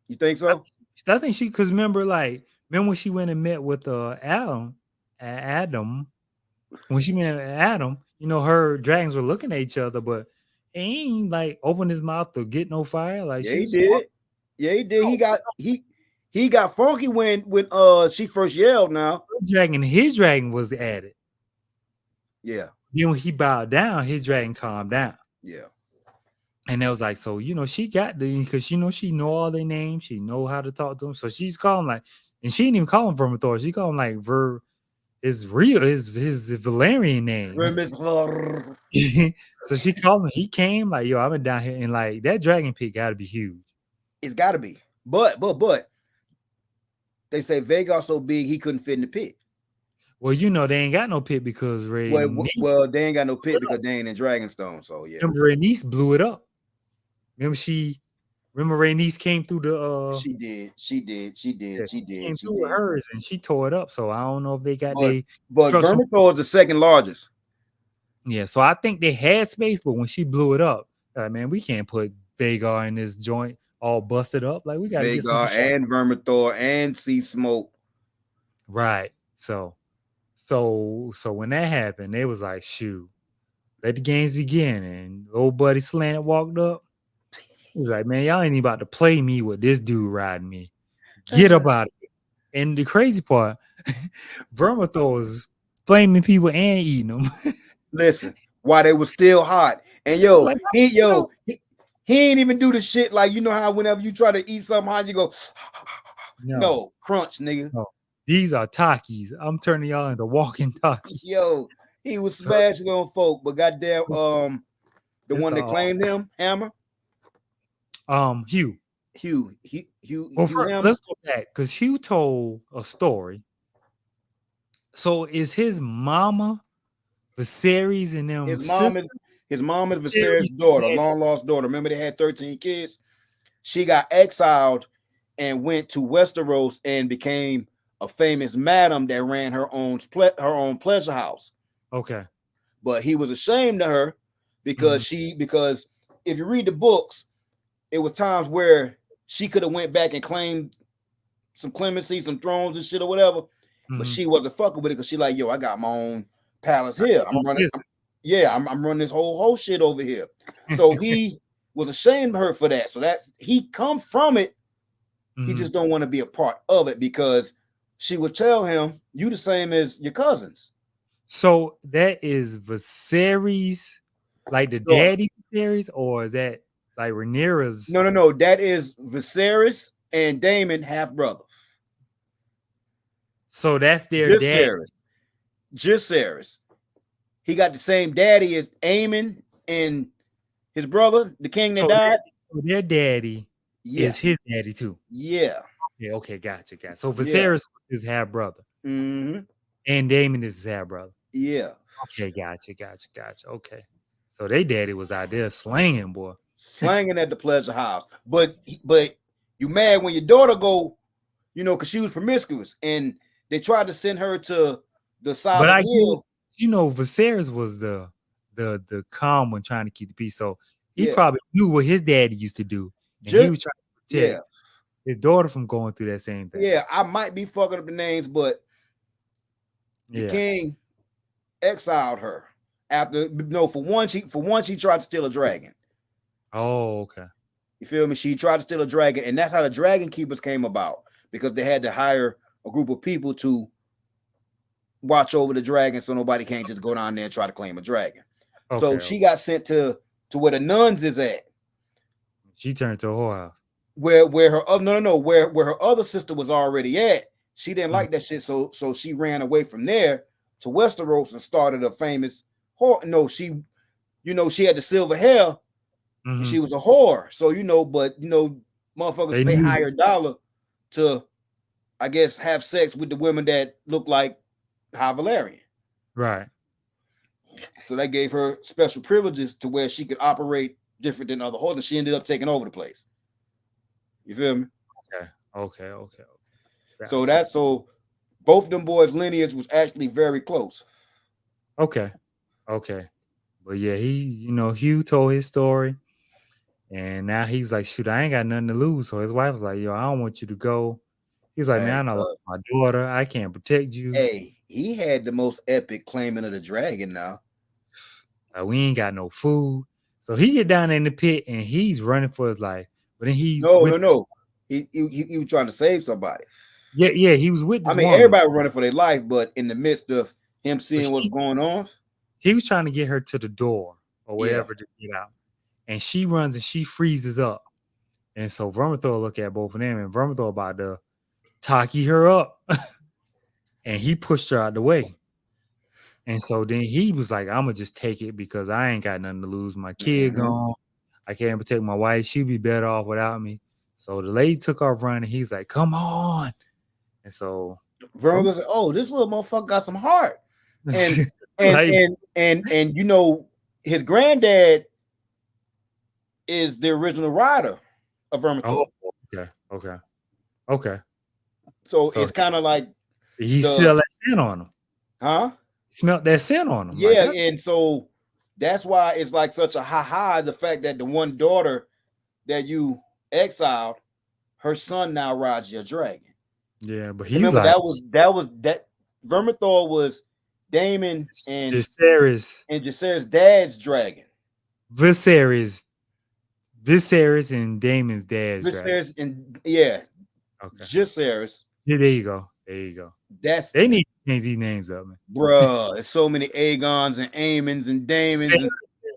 You think so? I think because remember when she went and met with Adam, when she met Adam, her dragons were looking at each other, but he ain't like open his mouth to get no fire. Like Yeah, she he was did. Yeah, he did. He got funky when she first yelled now. his dragon was added. Yeah. Then when he bowed down, his dragon calmed down. Yeah. And it was like, so she got because she know all their names, she know how to talk to them. So she's calling and she didn't even call him Vermithor. She called him his Valerian name. So she called him. He came yo, I've been down here, and that dragon pit got to be huge. It's got to be, but they say Vhagar so big he couldn't fit in the pit. Well, they ain't got no pit because well, they ain't got no pit because they ain't in Dragonstone. So yeah, remember Rhaenys blew it up. Remember Rhaenys came through the. She did. Yeah, she came through with hers and she tore it up. So I don't know if they got But Vermithor is the second largest. Yeah, so I think they had space, but when she blew it up, man, we can't put Vhagar in this joint all busted up. Like we got to get some Vhagar and Vermithor and Sea Smoke. Right. So when that happened, they was like, shoot, let the games begin. And old buddy Slanted walked up. He was like, man, y'all ain't even about to play me with this dude riding me. Get up out of here. And the crazy part, Vermithor was flaming people and eating them. Listen, while they were still hot. And he ain't even do the shit like how whenever you try to eat something hot, you go, no, crunch, nigga. No. These are Takis. I'm turning y'all into walking Takis. Yo, he was smashing on folk, but goddamn, the one that claimed him, Hammer. Hugh. Well, let's go back because Hugh told a story. So is his mama Viserys and them? His mom is Viserys' daughter, long lost daughter. Remember they had 13 kids. She got exiled and went to Westeros and became a famous madam that ran her own pleasure house. Okay. But he was ashamed of her because because if you read the books, it was times where she could have went back and claimed some clemency, some thrones and shit or whatever. But she wasn't fucking with it because she like, yo, I got my own palace here. I'm running. I'm running this whole shit over here. So he was ashamed of her for that. So he come from it. He just don't want to be a part of it because she would tell him, you the same as your cousins. So that is Viserys, like the daddy Viserys, or is that like Rhaenyra's? No. That is Viserys and Daemon half brother. So that's their dad. Jacaerys. He got the same daddy as Aemon and his brother, the king that died. Their daddy is his daddy too. Yeah. Yeah. Okay. Gotcha. So Viserys was his half brother. Mm-hmm. And Daemon is his half brother. Yeah. Okay. Gotcha. Okay. So they daddy was out there slanging, boy. Slanging at the pleasure house. But you mad when your daughter go, because she was promiscuous and they tried to send her to the side of the hill. Viserys was the calm one trying to keep the peace. So he probably knew what his daddy used to do. And he was trying to protect his daughter from going through that same thing. Yeah, I might be fucking up the names, but the king exiled her after for one she tried to steal a dragon. Oh, okay. You feel me? She tried to steal a dragon, and that's how the Dragon Keepers came about, because they had to hire a group of people to watch over the dragon so nobody can't just go down there and try to claim a dragon. Okay. So she got sent to where the nuns is at. She turned to a whorehouse. Where her other sister was already at. She didn't like that shit, so she ran away from there to Westeros and started a famous whore. No, she had the silver hair. Mm-hmm. She was a whore. So motherfuckers pay higher dollar to, I guess, have sex with the women that look like High Valerian. Right. So that gave her special privileges to where she could operate different than other horses. She ended up taking over the place. You feel me? Okay. So Gotcha. so both of them boys' lineage was actually very close. Okay. But yeah, Hugh told his story, and now he's like, shoot, I ain't got nothing to lose. So his wife was like, yo, I don't want you to go. He's like, Hey, man, I lost my daughter. I can't protect you. he had the most epic claiming of the dragon now. We ain't got no food. So he get down in the pit and he's running for his life. But then he's No. He was trying to save somebody. Yeah, he was with this I mean, woman. everybody running for their life, but in the midst of him seeing what's going on, he was trying to get her to the door or whatever to get out. And she runs and she freezes up. And so Vermithor look at both of them, and Vermithor about to Taki her up. And he pushed her out the way. And so then he was like, I'm gonna just take it because I ain't got nothing to lose. My kid gone. I can't protect my wife. She'd be better off without me. So the lady took off running. He's like, come on. And so Vermithor said, oh, this little motherfucker got some heart. And you know, his granddad is the original rider of Vermithor. Oh, okay. So it's kind of like he smelled that sin on him. Huh? He smelled that sin on him. Yeah, like, and so that's why it's like such a ha-ha, the fact that the one daughter that you exiled, her son now rides your dragon. Yeah, but he's remember like, that Vermithor was Daemon and Jacaerys dad's dragon. Viserys and Daemon's dad's Viserys dragon. Okay. Jacaerys. Yeah, there you go. They need to change these names up, man. Bruh, there's so many Aegons and Aemons and Daemons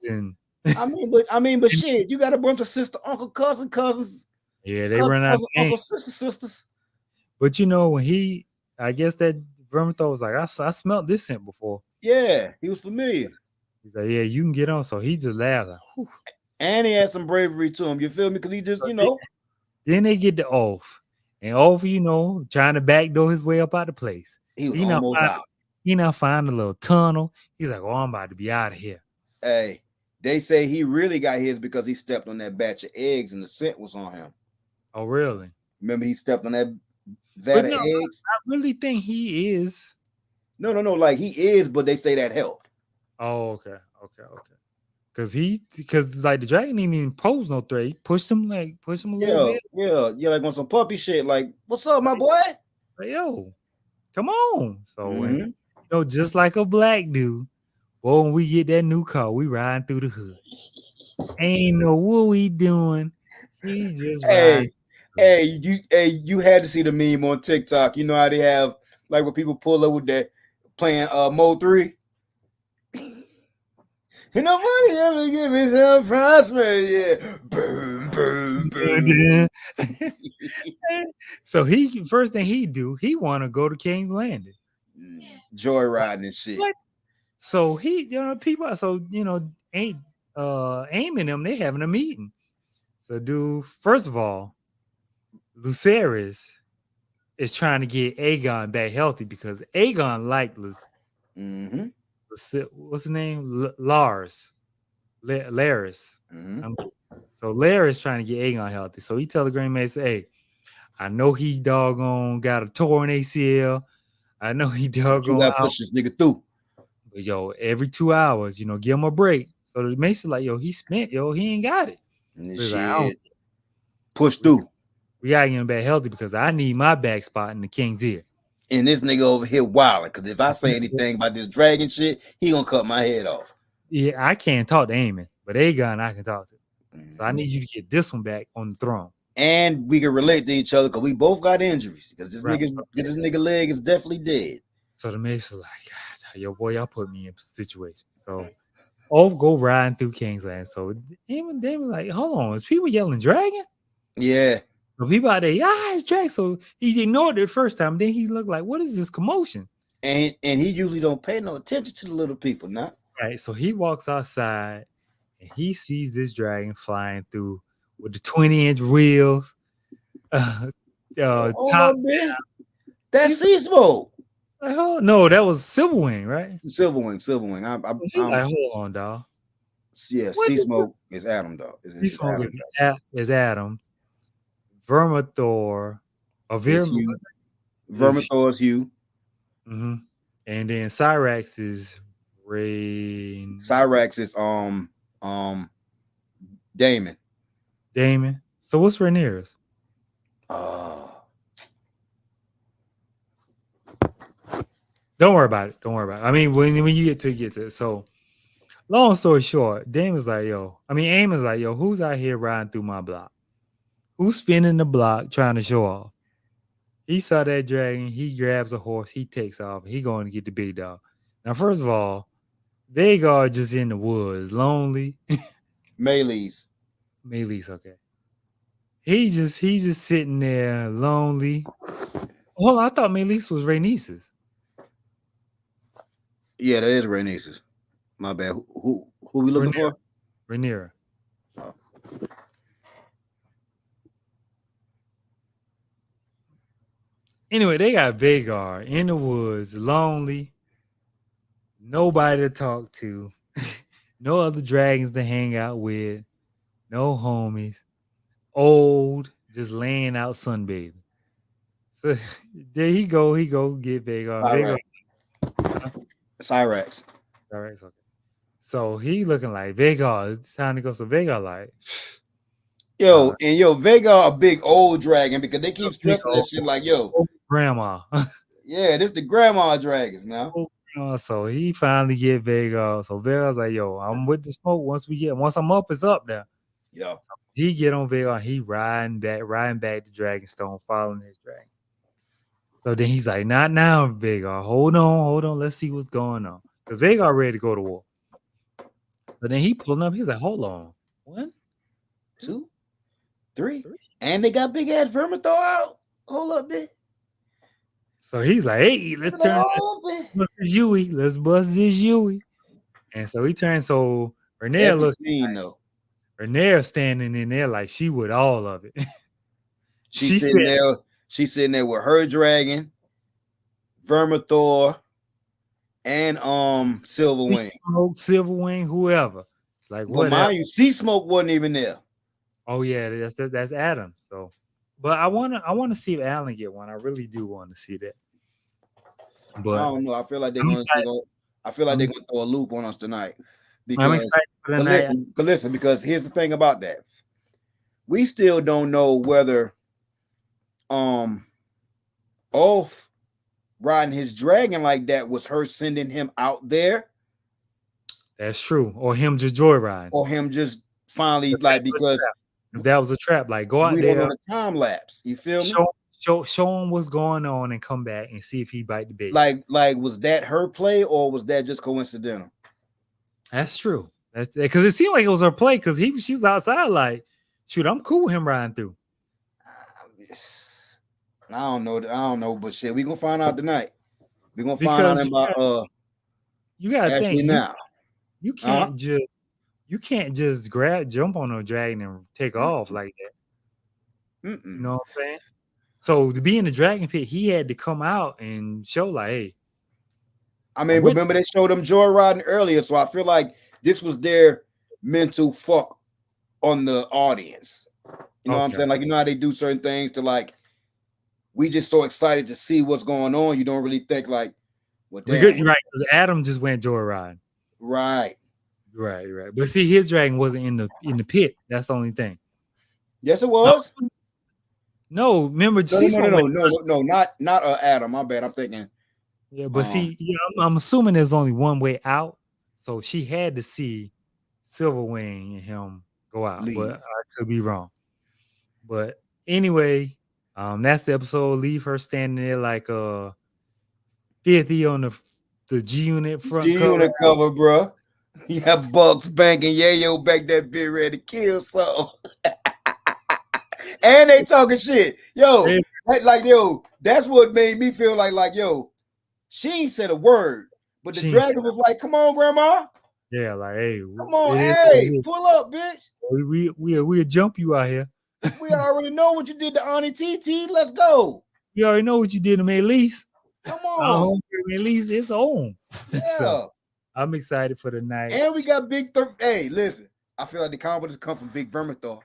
and I mean, but shit, you got a bunch of sister, uncle, cousins. Yeah, they run out of uncle, sisters. But when I guess that Vermithor was like, I smelled this scent before. Yeah, he was familiar. He's like, yeah, you can get on. So he just laughed. Like, whew. And he had some bravery to him. You feel me? Because he just, Then they get the oath. And Oath, trying to backdoor his way up out the place. He was almost out. He now find a little tunnel. He's like, oh, I'm about to be out of here. Hey, they say he really got his because he stepped on that batch of eggs and the scent was on him. Oh, really? Remember he stepped on that vat of eggs? I really think he is. No. Like he is, but they say that helped. Oh, okay. Because like the dragon didn't even pose no threat. He pushed him a little bit. Yeah, like on some puppy shit. Like, what's up, my boy? Like, yo, come on. So, just like a black dude, boy, when we get that new car, we riding through the hood. Ain't no what we doing. He just riding. You had to see the meme on TikTok. You know how they have like when people pull up with that playing Mo 3. And nobody ever give me some prosperity. Yeah. Boom. So first thing he do, he want to go to King's Landing. Joyriding and shit. What? So people, ain't aiming them, they having a meeting. So dude, first of all, Lucerys is trying to get Aegon back healthy because Aegon liked what's his name? Larys. So Larys trying to get Aegon healthy. So he tell the Green Mason, hey, I know he doggone got a torn ACL. I know he doggone you gotta push this nigga through. But every 2 hours, give him a break. So the Mason like, he spent, he ain't got it. So like, push through. We gotta get him back healthy because I need my back spot in the King's ear. And this nigga over here wilding, because if I say anything about this dragon shit, he gonna cut my head off. Yeah, I can't talk to Aemon, but Aegon I can talk to. So I need you to get this one back on the throne. And we can relate to each other because we both got injuries. Because this nigga leg is definitely dead. So the Mason like, God, yo boy, y'all put me in a situation. So go riding through Kingsland. So Aemon, they were like, hold on, is people yelling dragon? Yeah. So people out there, it's dragon. So he ignored it the first time. Then he looked like, what is this commotion? And he usually don't pay no attention to the little people, nah. Right. So he walks outside and he sees this dragon flying through with the 20-inch wheels. Top. That's Seasmo. Like, oh, no, that was Silverwing, right? Silverwing. He's like, hold on, dog. Yeah, What Sea is Smoke is Adam, dog. Sea Is Smoke Adam, dog. is Adams. Vermithor, Is Hugh. Vermithor is Hugh. Mm-hmm. And then Cyrax is Rain. Cyrax is Damon. Damon. So what's Rhaenyra's? Don't worry about it. Don't worry about it. I mean, when you get to it. So long story short, Damon's like, Aemon's like, yo, who's out here riding through my block? Who's spinning the block trying to show off? He saw that dragon. He grabs a horse. He takes off. He going to get the big dog. Now, first of all, Vhagar just in the woods, lonely. Meleys, okay. He just sitting there lonely. Hold on, I thought Meleys was Rhaenys. Yeah, that is Rhaenys. My bad. Who we looking for? Rhaenyra. Oh. Anyway, they got Vhagar in the woods, lonely, nobody to talk to, no other dragons to hang out with, no homies, old, just laying out sunbathing. So there he go get Vhagar. Cyrax. Okay. So he looking like Vhagar. It's time to go. So Vhagar like, Vhagar a big old dragon because they keep stressing that shit like, grandma. Yeah, this the grandma dragons now. So he finally get Vhagar. So Vhagar's like, I'm with the smoke. Once I'm up, it's up now. Yeah. So he get on Vhagar. He riding back to Dragonstone, following his dragon. So then he's like, not now, Vhagar. Hold on. Let's see what's going on. Because Vhagar ready to go to war. But then he pulling up. He's like, hold on. 1, 2, 3. And they got big ass Vermithor out. Hold up, bitch. So he's like, hey, let's bust this Yui. Let's bust this Yui. And so he turns. So Rhaenyra looks like, Rhaenyra standing in there like she with all of it. She's sitting there with her dragon, Vermithor, and Silverwing. Silverwing, whoever. Like, but mind you, Sea Smoke wasn't even there. Oh yeah, that's Adam. So, but I wanna see if Alan get one. I really do want to see that. But I don't know. I feel like they're gonna throw a loop on us tonight. Because I'm excited for the listen, because here's the thing about that. We still don't know whether Ulf riding his dragon like that was her sending him out there. That's true. Or him just joyriding. Or him just finally because if that was a trap, like go out there. We don't know the time lapse. You feel me? Show him what's going on and come back and see if he bite the bait. Like was that her play or was that just coincidental? That's true. That's because it seemed like it was her play because she was outside like, shoot, I'm cool with him riding through. I don't know, but shit, we gonna find out tonight. We gonna find out about you gotta think now. You can't just jump on a dragon and take off like that. You know what I'm saying? So to be in the dragon pit, he had to come out and show like, hey. I mean, remember they showed him joyriding earlier, so I feel like this was their mental fuck on the audience. You know what I'm saying? Like, you know how they do certain things to like, we just so excited to see what's going on. You don't really think like, right? Because Adam just went joyriding. Right. But see, his dragon wasn't in the pit. That's the only thing. Yes, it was. No, remember? No, not Adam. My bad. I'm thinking. Yeah, but see, I'm assuming there's only one way out, so she had to see Silverwing and him go out. Leave. But I could be wrong. But anyway, that's the episode. Leave her standing there like 50 on the G Unit front G-Unit cover, bro. You have Bucks banging Yayo back that bitch ready to kill something. And they talking shit. That's what made me feel like, she ain't said a word. But the dragon was like, come on, grandma. Yeah, like, hey. Come on, hey, pull up, bitch. We'll jump you out here. We already know what you did to Auntie TT. Let's go. We already know what you did to Meleys. Come Our on. home field release is on. So Yeah. I'm excited for the night. And we got Big Hey, listen. I feel like the confidence come from Big Vermithor.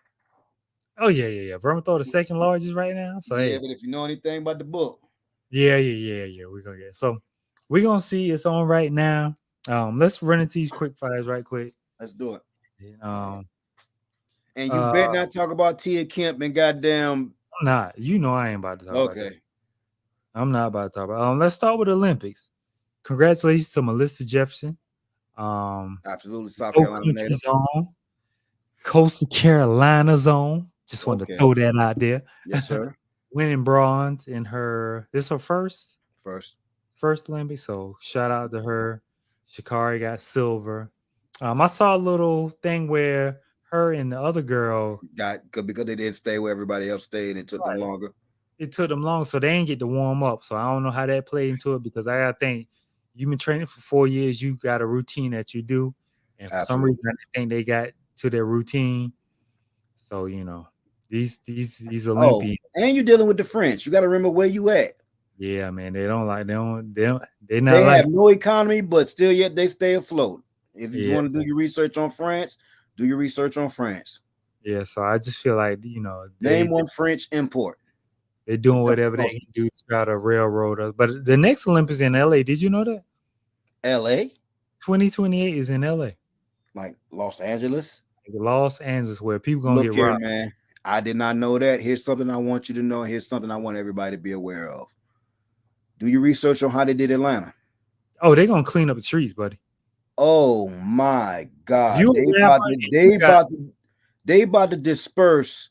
Oh yeah. Vermithor the second largest right now. So Yeah, hey, but if you know anything about the book, yeah. We're gonna get so we're gonna see it's on right now. Let's run into these quick fires right quick. let's do it. And, And you bet not talk about Tia Kemp and goddamn. I'm not. You know I ain't about to talk about that. Okay. I'm not about to talk about. Let's start with Olympics. Congratulations to Melissa Jefferson. Absolutely. South No Carolina Country native. Zone, Coastal Carolina Zone. Just wanted to throw that out there. Yes, sir. Winning bronze in her. This is her first Olympics. So shout out to her. Sha'Carri got silver. I saw a little thing where her and the other girl because they didn't stay where everybody else stayed. It took them longer. It took them long, so they didn't get to warm up. So I don't know how that played into it because I gotta think you've been training for 4 years. You got a routine that you do, and for some reason I think they got to their routine. So these Olympians. And you're dealing with the French. You got to remember where you at. Yeah, man. They're not They like have no economy, but still yet they stay afloat. If you want to do your research on France, do your research on France. Yeah, so I just feel like name one French import. They're doing whatever they can do to try to railroad us. But the next Olympics in LA, did you know that? LA? 2028 is in LA. Like Los Angeles? Los Angeles, where people gonna get robbed. Man. I did not know that. Here's something I want you to know. Here's something I want everybody to be aware of. Do your research on how they did Atlanta. Oh, they're gonna clean up the streets, buddy. Oh my God. They about to disperse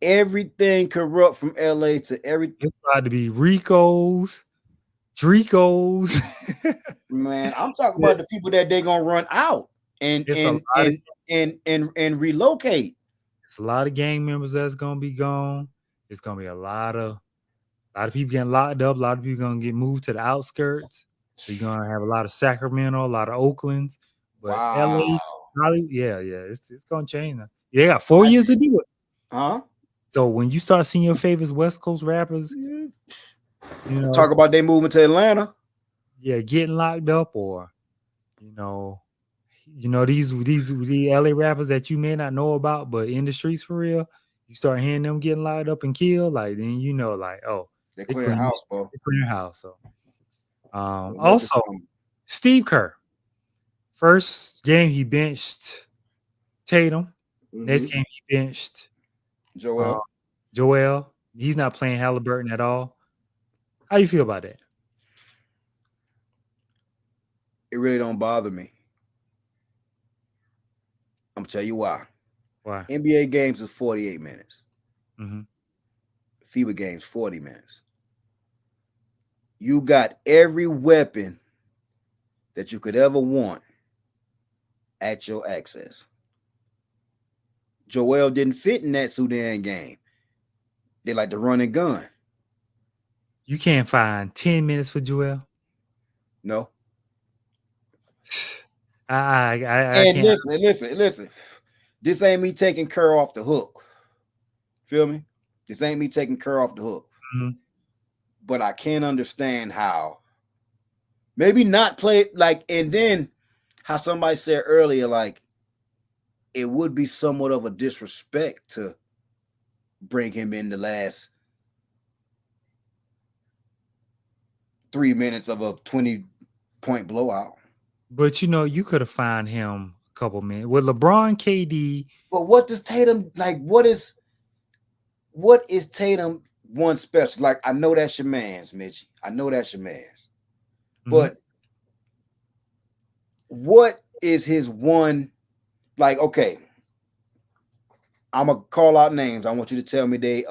everything corrupt from LA to everything. It's about to be Ricos, Dricos. Man, I'm talking about the people that they're gonna run out and relocate. It's a lot of gang members that's gonna be gone. It's gonna be a lot of people getting locked up. A lot of people gonna get moved to the outskirts. So you're gonna have a lot of Sacramento, a lot of Oakland, but LA, it's gonna change. They got 4 years to do it. Huh? So when you start seeing your favorites West Coast rappers, talk about they moving to Atlanta, getting locked up, or these LA rappers that you may not know about, but in the streets for real, you start hearing them getting locked up and killed, like then they clear house, bro. They clear house. So also Steve Kerr, first game he benched Tatum. Next game he benched Joel. He's not playing Halliburton at all. How you feel about that? It really don't bother me. I'm gonna tell you why. Why? NBA games is 48 minutes. Mm-hmm. FIBA games 40 minutes. You got every weapon that you could ever want at your access. Joel didn't fit in that Sudan game. They like to run and gun. You can't find 10 minutes for Joel? No. I can't. Listen. This ain't me taking Kerr off the hook. Feel me? This ain't me taking Kerr off the hook. Mm-hmm. But I can't understand how maybe not play like, and then how somebody said earlier, like it would be somewhat of a disrespect to bring him in the last 3 minutes of a 20-point blowout. But you could have found him a couple minutes with LeBron, KD. But what does Tatum like? What is Tatum one special? Like, I know that's your man's, Mitchie. I know that's your man's. Mm-hmm. But what is his one? Like, okay, I'm gonna call out names. I want you to tell me they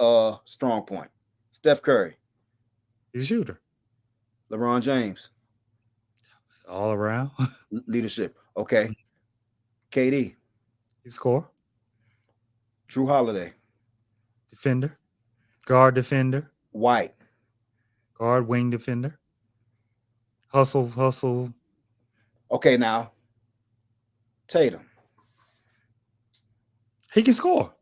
strong point. Steph Curry. He's a shooter. LeBron James. All around. Leadership. Okay. KD. He score. Drew Holiday. Defender. Guard defender. White. Guard wing defender. Hustle. Okay, now. Tatum. He can score.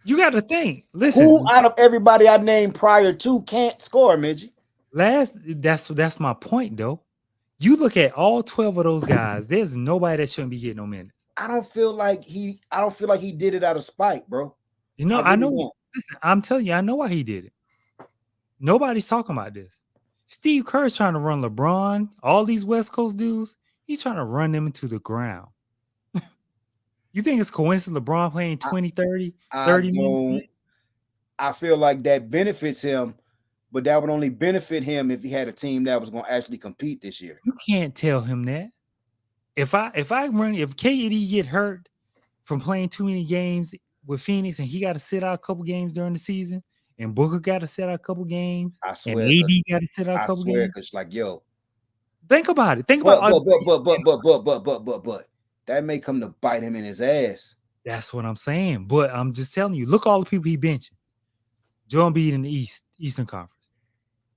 You got to think. Listen, Who out of everybody I named prior to can't score, Midget? that's my point though. You look at all 12 of those guys, there's nobody that shouldn't be getting no minutes. I don't feel like he did it out of spite, bro. You know, I I really know. don't. Listen, I'm telling you, I know why he did it. Nobody's talking about this. Steve Kerr's trying to run LeBron, all these West Coast dudes. He's trying to run them into the ground. You think it's coincidence LeBron playing 20, 30 minutes? I feel like that benefits him, but that would only benefit him if he had a team that was going to actually compete this year. You can't tell him that. If KD get hurt from playing too many games with Phoenix and he got to sit out a couple games during the season, and Booker got to sit out a couple games, I swear, and AD got to sit out a couple games. Because like, yo, think about it. But that may come to bite him in his ass. That's what I'm saying. But I'm just telling you, look all the people he benching. Joel Embiid in the Eastern Conference,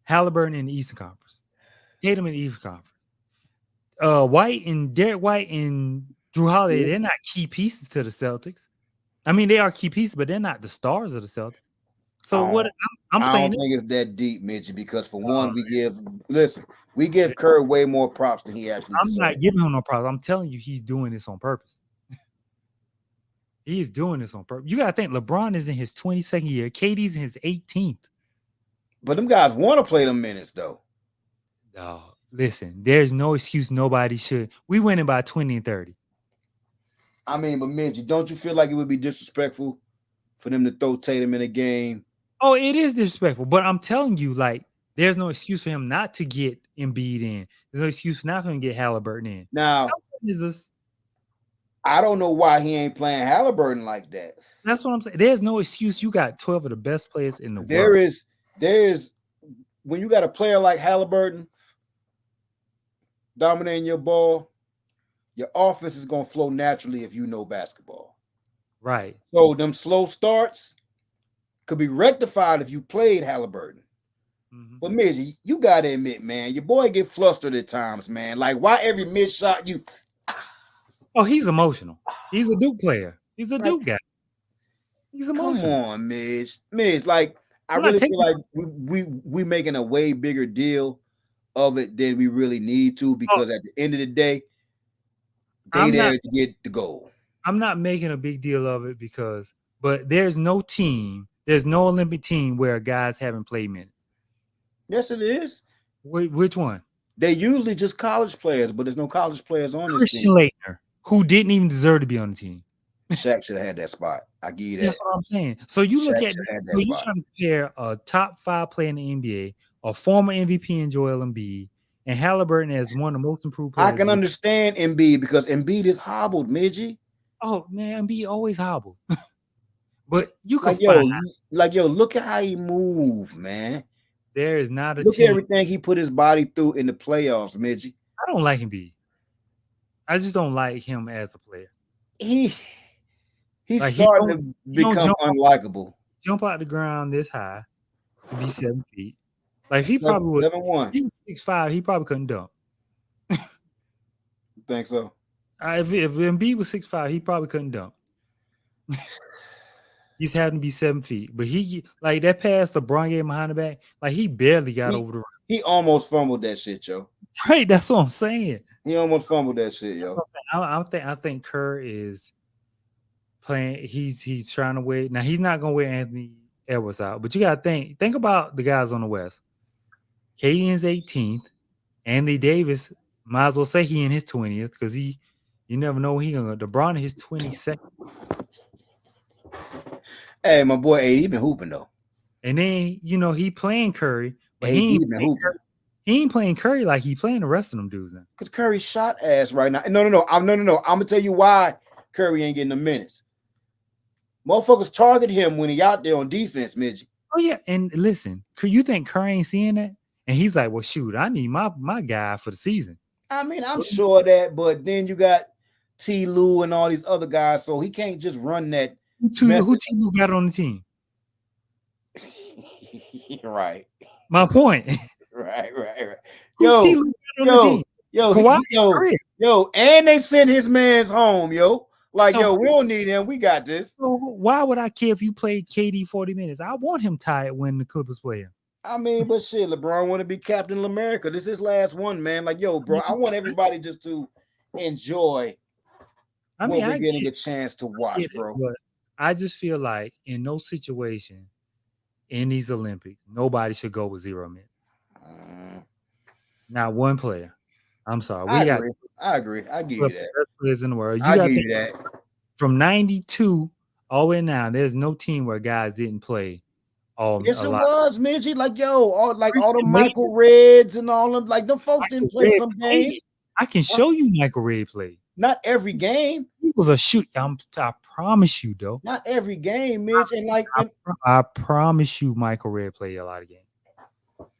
Halliburton in the Eastern Conference, Tatum in the Eastern Conference. Derek White and Drew Holiday, they're not key pieces to the Celtics. I mean, they are key pieces, but they're not the stars of the Celtics. So what I'm playing. I don't think it's that deep, Mitch, because for one, we give Kerr way more props than he actually deserves. I'm not giving him no props. I'm telling you, he's doing this on purpose. He is doing this on purpose. You gotta think LeBron is in his 22nd year, KD's in his 18th. But them guys want to play them minutes, though. No, listen, there's no excuse nobody should. We winning by 20 and 30. I mean, but Mitch, don't you feel like it would be disrespectful for them to throw Tatum in a game? Oh, it is disrespectful, but I'm telling you, like, there's no excuse for him not to get Embiid in. There's no excuse not for him to get Halliburton in. Now, I don't know why he ain't playing Halliburton like that. That's what I'm saying. There's no excuse. You got 12 of the best players in the world. There is, when you got a player like Halliburton dominating your ball, your offense is going to flow naturally if you know basketball. Right. So them slow starts could be rectified if you played Halliburton. Mm-hmm. But Midge, you got to admit, man, your boy get flustered at times, man. Like, why every mid shot you... Oh, he's emotional. He's a Duke player. He's a Duke guy. He's emotional. Come on, Midge. Like, I really feel like we making a way bigger deal of it than we really need to, because at the end of the day, they there to get the goal. I'm not making a big deal of it but there's no Olympic team where guys haven't played minutes. Yes, it is. Which one? They usually just college players, but there's no college players on this team. Christian Laettner, who didn't even deserve to be on the team. Shaq should have had that spot. I give you that. That's what I'm saying. So you look at you trying to compare a top 5 player in the NBA, a former MVP in Joel Embiid, and Halliburton as one of the most improved players. I can understand Embiid because Embiid is hobbled, Midgie. Oh man, Embiid always hobbled. But you can look at how he moved, man. There is not a look at everything he put his body through in the playoffs, Midgie. I don't like Embiid. I just don't like him as a player. He's starting to become unlikable. Jump out the ground this high to be 7 feet. Like he probably was 7'1". He was 6'5". He probably couldn't dunk. You think so? If Embiid was 6'5", he probably couldn't dunk. He's having to be 7 feet, but he like that pass LeBron gave him behind the back. Like he barely got over the rim. He almost fumbled that shit, yo. Right, that's what I'm saying. He almost fumbled that shit, yo. I think Kerr is playing. He's trying to wait. Now he's not gonna wear Anthony Edwards out, but you gotta think about the guys on the West. KD is 18th. Anthony Davis, might as well say he in his 20th because you never know when he gonna go. LeBron in his 22nd. Hey, my boy AD been hooping though. And then he playing Curry, but he ain't playing Curry like he playing the rest of them dudes now. Because Curry shot ass right now. No. I'm gonna tell you why Curry ain't getting the minutes. Motherfuckers target him when he out there on defense, Midgie. Oh yeah, and listen, you think Curry ain't seeing that? And he's like, well, shoot, I need my guy for the season. I mean, I'm sure of that, but then you got T. Lue and all these other guys, so he can't just run that. Who T. Lue got on the team? Right. My point. Right. Yo, and they sent his mans home, yo. Like, So- yo, we don't need him. We got this. So why would I care if you played KD 40 minutes? I want him tired when the Clippers play him. I mean, but shit, LeBron want to be Captain of America. This is his last one, man. Like, yo, bro, I want everybody just to enjoy I what mean, we're I getting get a chance to watch, it, bro. but I just feel like in no situation in these Olympics, nobody should go with 0 minutes. Not one player. I'm sorry. We got I agree. I give the you that. best players in the world. You I got give you that. from 92 all the way now. There's no team where guys didn't play Yes, a it lot. was, Midgie. Like, yo, all the Christian Michael Reds and all them, like them folks Michael didn't play Redd some played. games. I can show you Michael Redd play. Not every game. He was a shoot. I promise you, though. Not every game, Midge. And like, I promise you, Michael Redd played a lot of games.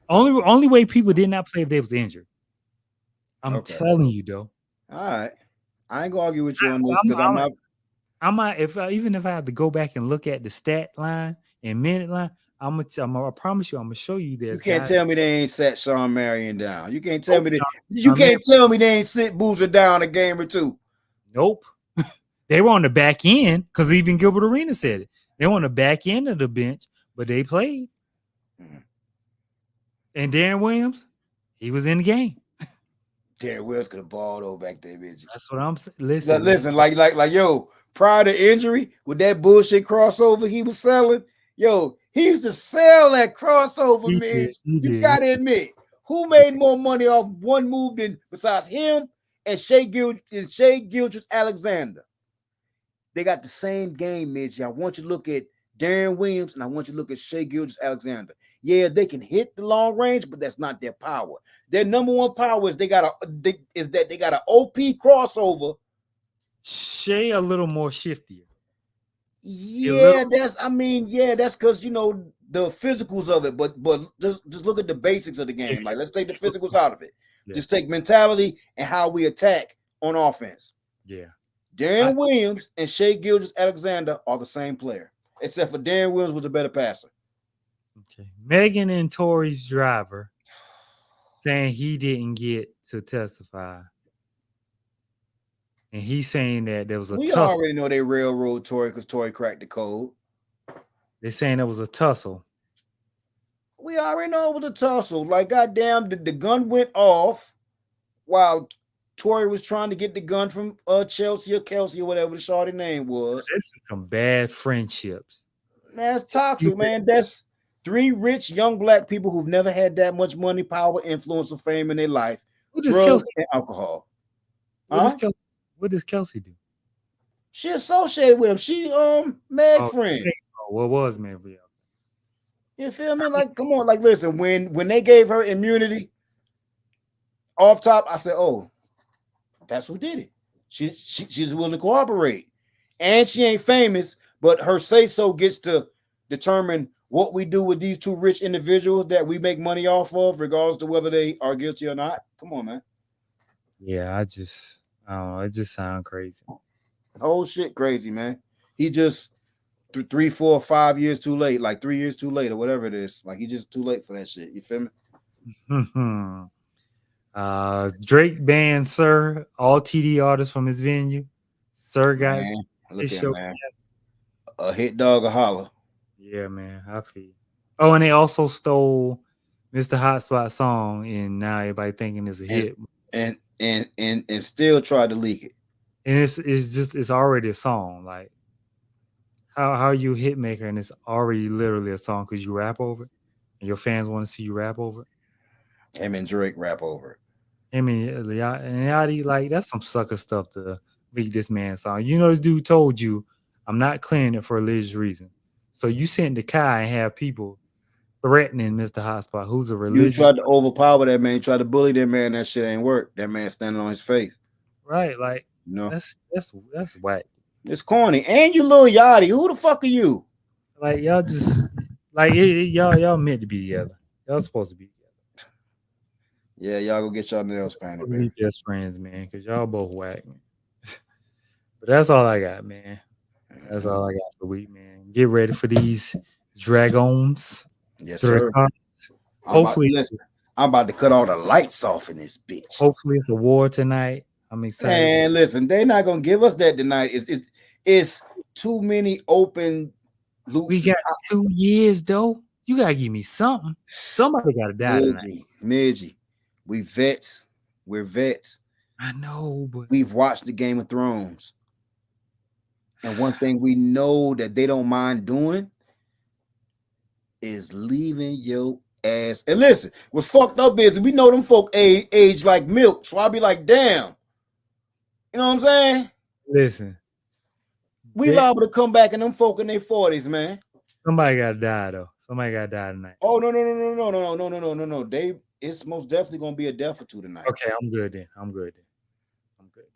Only way people did not play if they was injured. I'm telling you, though. All right, I ain't gonna argue with you on this because I'm not. I might even if I have to go back and look at the stat line and minute line. I promise you, I'm gonna show you this. You can't tell me they ain't sat Sean Marion down. You can't tell me that. You can't tell me they ain't sit Boozer down a game or two. Nope. They were on the back end because even Gilbert Arenas said it. They were on the back end of the bench, but they played. And Darren Williams, he was in the game. Darren Williams could have balled over back there, bitch. That's what I'm saying. Listen, like, yo, prior to injury, with that bullshit crossover he was selling, yo, he used to sell that crossover, man. You gotta admit, who made more money off one move than besides him and Shea Gilgeous Alexander? They got the same game, Mitch. I want you to look at Darren Williams and I want you to look at Shea Gilgeous Alexander. Yeah, they can hit the long range, but that's not their power. Their number one power is they got an OP crossover. Shea a little more shiftier. Yeah, that's because you know the physicals of it, but just look at the basics of the game. Like, let's take the physicals out of it. Yeah. Just take mentality and how we attack on offense. Yeah. Darren Williams and Shea Gilgeous Alexander are the same player, except for Darren Williams was a better passer. Okay. Megan and Tori's driver saying he didn't get to testify. And he's saying that there was a tussle. We already know they railroad Tory because Tory cracked the code. They're saying there was a tussle. We already know it was a tussle. Like, goddamn, the gun went off while Tory was trying to get the gun from Chelsea or Kelsey or whatever the shorty name was. This is some bad friendships. That's toxic, man. That's 3 rich young black people who've never had that much money, power, influence, or fame in their life. Drugs and alcohol. What does Kelsey do? She associated with him. She Meg friend. What was Meg? You feel me? Like, come on, like, listen, when they gave her immunity off top, I said, oh, that's who did it. She's willing to cooperate. And she ain't famous, but her say-so gets to determine what we do with these 2 rich individuals that we make money off of, regardless to whether they are guilty or not. Come on, man. Yeah, I don't know. It just sounds crazy. Whole shit crazy, man. He just 3, 4, 5 years too late, like 3 years too late or whatever it is. Like, he just too late for that shit. You feel me? Drake banned Sir, all TD artists from his venue. Sir got his show. A hit dog, a holler. Yeah, man. I feel. Oh, and they also stole Mr. Hotspot song, and now everybody thinking it's a hit. And still tried to leak it. And it's already a song. Like, how are you a hit maker and it's already literally a song because you rap over it and your fans want to see you rap over it? Him and Drake rap over it. I mean, and like, that's some sucker stuff to leak this man's song. You know, this dude told you, I'm not clearing it for a religious reason. So you sent the Kai and have people threatening Mr. Hotspot, who's a religious. You tried to overpower that man, tried to bully that man. That shit ain't work. That man standing on his face. Right, like, you know, that's whack. It's corny. And you Lil Yachty. Who the fuck are you? Like, y'all just like y'all meant to be together. Y'all supposed to be together. Yeah, y'all go get y'all nails painted. Be best friends, man, because y'all both whack, man. But that's all I got, man. That's all I got for the week, man. Get ready for these dragons. Yes, sir. Hopefully, I'm about to cut all the lights off in this bitch. Hopefully, it's a war tonight. I'm excited. Man, listen, they're not gonna give us that tonight. It's too many open loops. We got 2 years though. You gotta give me something. Somebody gotta die tonight. Midgie. We vets. We're vets. I know, but We've watched the Game of Thrones. And one thing we know that they don't mind doing is leaving your ass. And listen, what's fucked up is we know them folk age like milk. So I'll be like, damn. You know what I'm saying? listen, We liable to come back and them folk in their 40s, man. somebody gotta die though. Somebody gotta die tonight. Oh no. It's most definitely gonna be a death or two tonight. Okay, I'm good then. I'm good.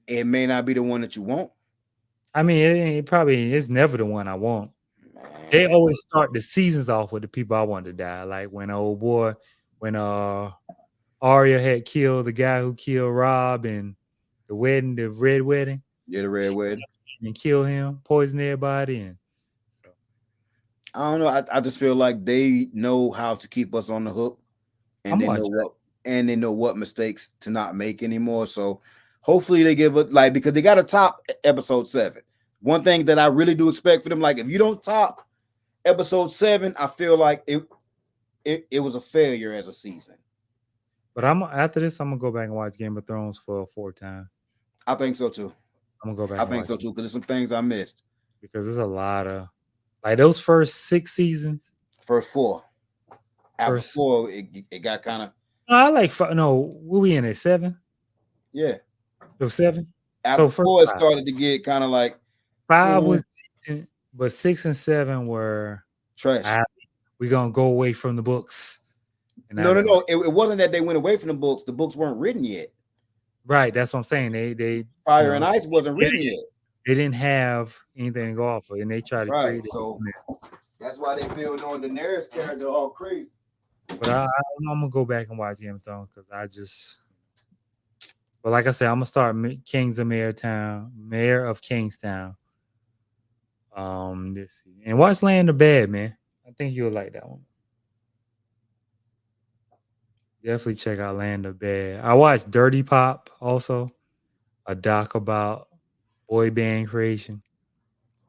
It may not be the one that you want. I mean, it probably is never the one I want. They always start the seasons off with the people I want to die. Like when Arya had killed the guy who killed Rob and the red wedding. Yeah, the red wedding. And kill him, poison everybody. And so. I don't know. I just feel like they know how to keep us on the hook. And they know what mistakes to not make anymore. So hopefully they give it because they got to top episode 7. One thing that I really do expect for them, like if you don't top episode 7, I feel like it was a failure as a season. But after this, I'm gonna go back and watch Game of Thrones for a 4th time. I think so too. I'm gonna go back. I think so too because there's some things I missed. Because there's a lot of those first 6 seasons. First 4. After 4, it got kind of. I like what we in at 7? Yeah, it was 7. After 4, it started to get kind of like 5 was decent, but 6 and 7 were trash. We're gonna go away from the books. No. It wasn't that they went away from the books. The books weren't written yet. Right, that's what I'm saying. They Fire and Ice wasn't written yet. They didn't have anything to go off of, and they tried to create it. So that's why they build on Daenerys character all crazy. But I'm gonna go back and watch Game of Thrones because but like I said, I'm gonna start Mayor of Kingstown. This and watch Land of Bad, man. I think you'll like that one. Definitely check out Land of Bad. I watched Dirty Pop also, a doc about boy band creation.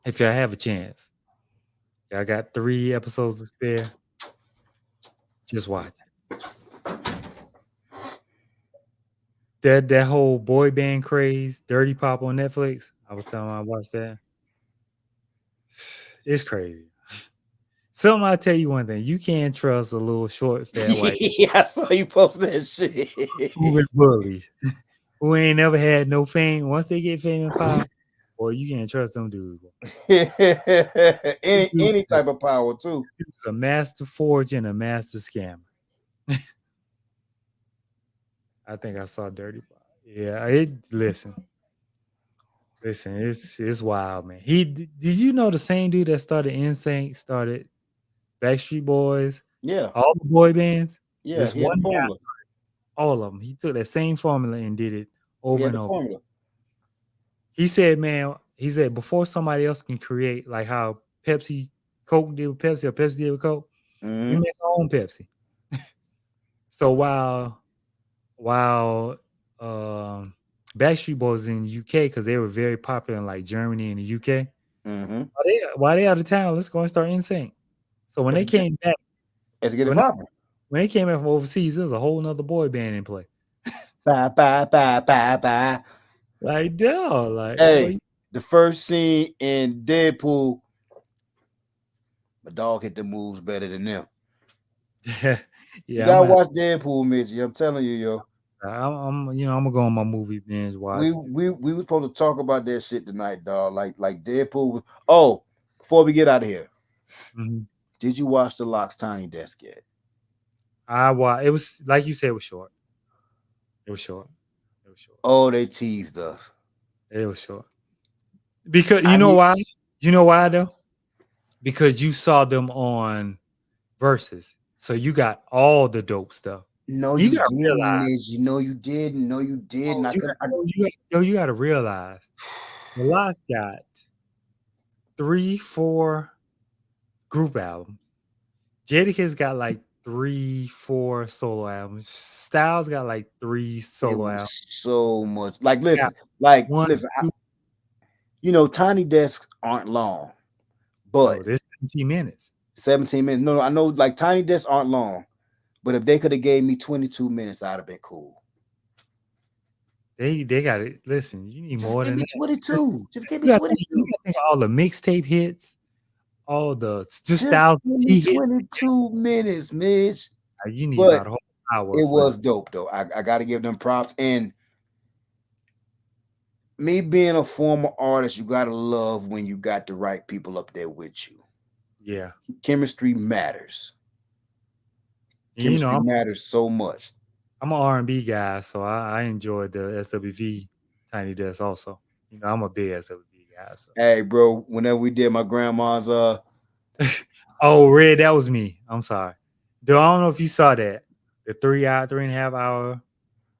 If y'all have a chance, I got 3 episodes to spare. Just watch it. That whole boy band craze, Dirty Pop on Netflix. I was telling them I watched that. It's crazy. Something I'll tell you one thing. You can't trust a little short, fat white. Yeah, I saw you post that shit. Who been bullied. Who ain't never had no fame. Once they get fame and power, boy, you can't trust them dudes. any type of power, too. He's a master forger and a master scammer. I think I saw Dirty Pop. Yeah, listen, it's wild, man. Did you know the same dude that started NSYNC started Backstreet Boys? Yeah, all the boy bands. Yeah, one guy, all of them. He took that same formula and did it over and over. Formula. He said, man, before somebody else can create like how Coke did with Pepsi or Pepsi did with Coke, we make our own Pepsi. So while Backstreet Boys in the UK, because they were very popular in like Germany and the UK. While they out of town, let's go and start NSYNC. So when they came back, let's get it popping. When they came back from overseas, there was a whole nother boy band in play. Bye. Like, dog, like, hey, the first scene in Deadpool, my dog hit the moves better than them. Yeah, you gotta watch Deadpool, Mitchie. I'm telling you, yo. I'm gonna go on my movie binge watch. We were supposed to talk about that shit tonight, dog. Like Deadpool. Oh, before we get out of here, did you watch The Lock's Tiny Desk yet? It was like you said, it was short. Oh, they teased us. It was short. Because you know why? You know why though? Because you saw them on Versus, so you got all the dope stuff. No, you didn't. You didn't. No, you didn't. You got to realize The Lock's got 3-4 group albums. Jadakiss got like 3-4 solo albums. Styles got like 3 It solo was albums. so much. Like, Got one, listen. two. Tiny desks aren't long, but No, this 17 minutes. 17 minutes. No, I know, like, tiny desks aren't long, but if they could have gave me 22 minutes, I'd have been cool. They got it. Listen, you need Just more give than me that. 22. Just give me You 22. gotta think of all the mixtape hits, all the just Just Styles give me P hits. 22 minutes, Mitch. You need But about a whole hour. it for was dope, though. I got to give them props. And me being a former artist, you got to love when you got the right people up there with you. Yeah. Chemistry matters. And, you know, Chemistry matters so much. I'm an R&B guy, so I enjoyed the SWV Tiny Desk also. You know, I'm a big SWV guy. So. Hey, bro, whenever we did my grandma's Oh, Red, that was me. I'm sorry. Dude, I don't know if you saw that. The 3.5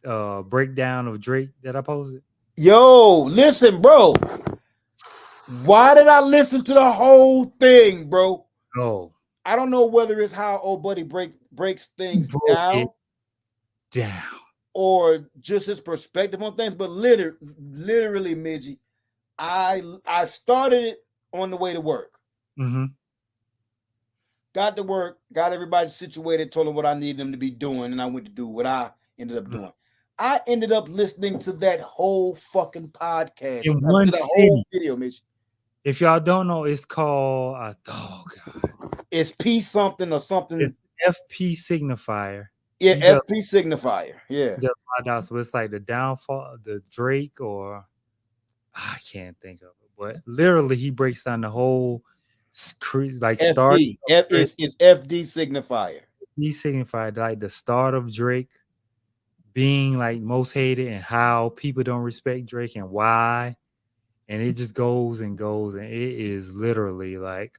hour breakdown of Drake that I posted. Yo, listen, bro. Why did I listen to the whole thing, bro? Oh. I don't know whether it's how old buddy breaks things down or just his perspective on things, but literally, Midgie, I started it on the way to work. Mm-hmm. Got to work, got everybody situated, told them what I needed them to be doing, and I went to do what I ended up doing. I ended up listening to that whole fucking podcast. In one to the city. whole video, Mitch. If y'all don't know, it's called oh god. It's P something or something. It's FP Signifier. Yeah, FP Signifier. Yeah. So it's like the downfall, the Drake, or I can't think of it, but literally he breaks down the whole like FD. start. It's FD Signifier. He signified like the start of Drake being like most hated and how people don't respect Drake and why. And it just goes and goes, and it is literally like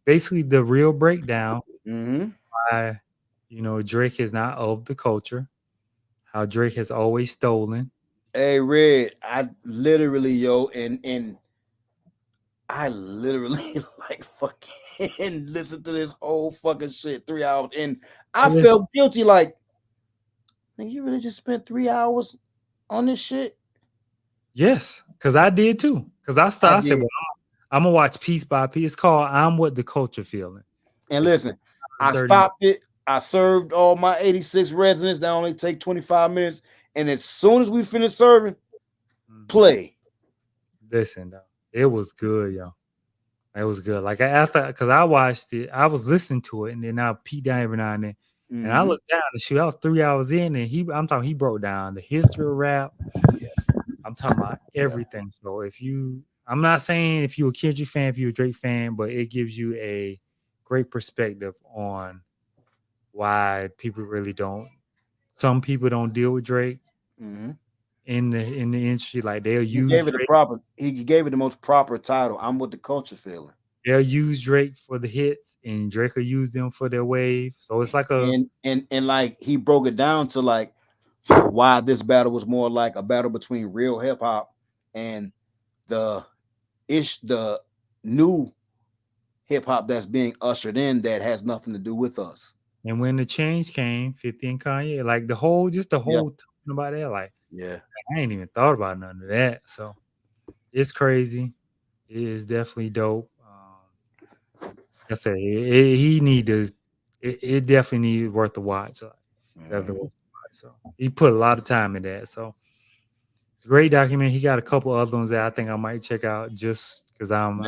basically the real breakdown. Why, Drake is not of the culture, how Drake has always stolen. Hey, Red, I literally, and I literally like fucking listen to this whole fucking shit 3 hours, and I felt guilty. Like, you really just spent 3 hours on this shit? Yes, because I did too. Because I said, well, I'm gonna watch piece by piece. It's called "I'm What the Culture Feeling." And listen, I stopped it. I served all my 86 residents. That only take 25 minutes. And as soon as we finish serving, play. Listen, though, it was good, yo. It was good. Like because I watched it, I was listening to it, and then I peeked down every now and then, and I looked down and shoot, I was 3 hours in, and he broke down the history of rap. Yeah. I'm talking about everything. So I'm not saying if you're a Kendrick fan, if you're a Drake fan, but it gives you a great perspective on why some people don't deal with Drake in the industry. Like they'll use Drake. He gave it the most proper title. I'm What the Culture Feeling. They'll use Drake for the hits, and Drake will use them for their wave. So it's like and like he broke it down to like why this battle was more like a battle between real hip hop and the new hip hop that's being ushered in that has nothing to do with us. And when the change came, 50 and Kanye, like the whole talking about that, like, I ain't even thought about none of that. So it's crazy. It is definitely dope. Like I said, it definitely needs worth the watch. So, so he put a lot of time in that. So it's a great document. He got a couple other ones that I think I might check out just because I'm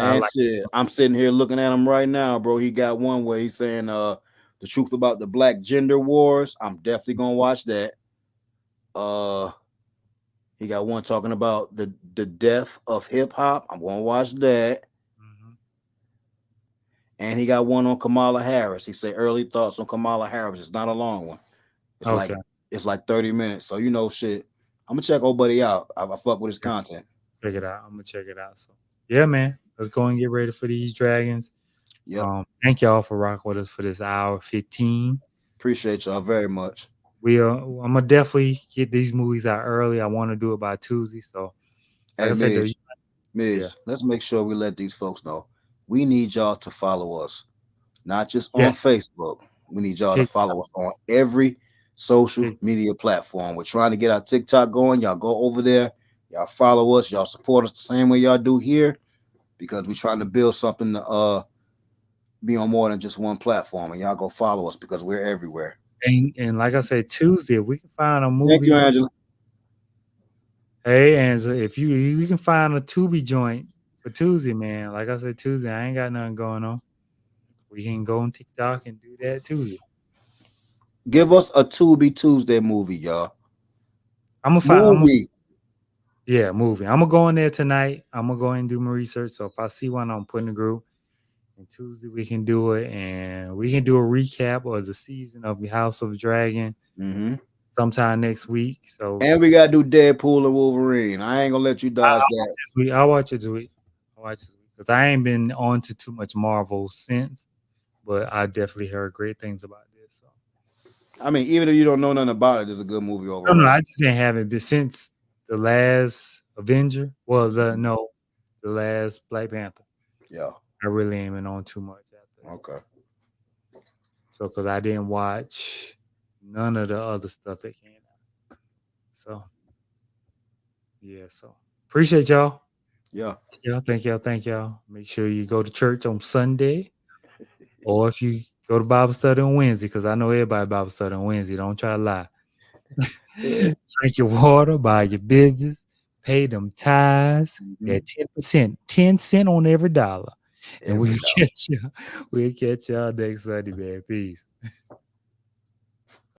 sitting here looking at him right now, bro. He got one where he's saying the truth about the black gender wars. I'm definitely gonna watch that. He got one talking about the death of hip hop. I'm gonna watch that. And he got one on Kamala Harris. He said early thoughts on Kamala Harris. It's not a long one. It's like 30 minutes. So shit. I'm gonna check old buddy out. I fuck with his content. Check it out. I'm gonna check it out. So yeah, man. Let's go and get ready for these dragons. Yeah. Thank y'all for rocking with us for this hour 15. Appreciate y'all very much. I'm gonna definitely get these movies out early. I want to do it by Tuesday. So like I said, Midge, let's make sure we let these folks know we need y'all to follow us, not just on Facebook. We need y'all to TikTok. follow us on every social Tik- media platform. We're trying to get our TikTok going. Y'all go over there. Y'all follow us. Y'all support us the same way y'all do here, because we're trying to build something to be on more than just one platform. And y'all go follow us because we're everywhere. And like I said, Tuesday, if we can find a Thank movie. you, Angela. Hey, Angela, if you can find a Tubi joint for Tuesday, man. Like I said, Tuesday, I ain't got nothing going on. We can go on TikTok and do that Tuesday. Give us a Tubi Tuesday movie, y'all. I'm gonna find. Movie. Yeah, movie. I'm gonna go in there tonight. I'm gonna go and do my research. So if I see one, I'm putting a group. And Tuesday we can do it, and we can do a recap of the season of the House of Dragon Mm-hmm. sometime next week. So And we gotta do Deadpool and Wolverine. I ain't gonna let you dodge that. this week, I'll watch it this week. Because I ain't been on to too much Marvel since, but I definitely heard great things about this. So I mean, even if you don't know nothing about it, it's a good movie overall. no, I just ain't haven't been since the last Avenger. Well, the last Black Panther. Yeah. I really ain't been on too much after that. Okay. So, because I didn't watch none of the other stuff that came out. So, yeah. So, appreciate y'all. Yeah. Thank y'all. Make sure you go to church on Sunday, or if you go to Bible study on Wednesday, because I know everybody Bible study on Wednesday. Don't try to lie. Drink your water, buy your business, pay them tithes. That 10%, 10 cents on every dollar. And we'll catch y'all next Sunday, man. Peace.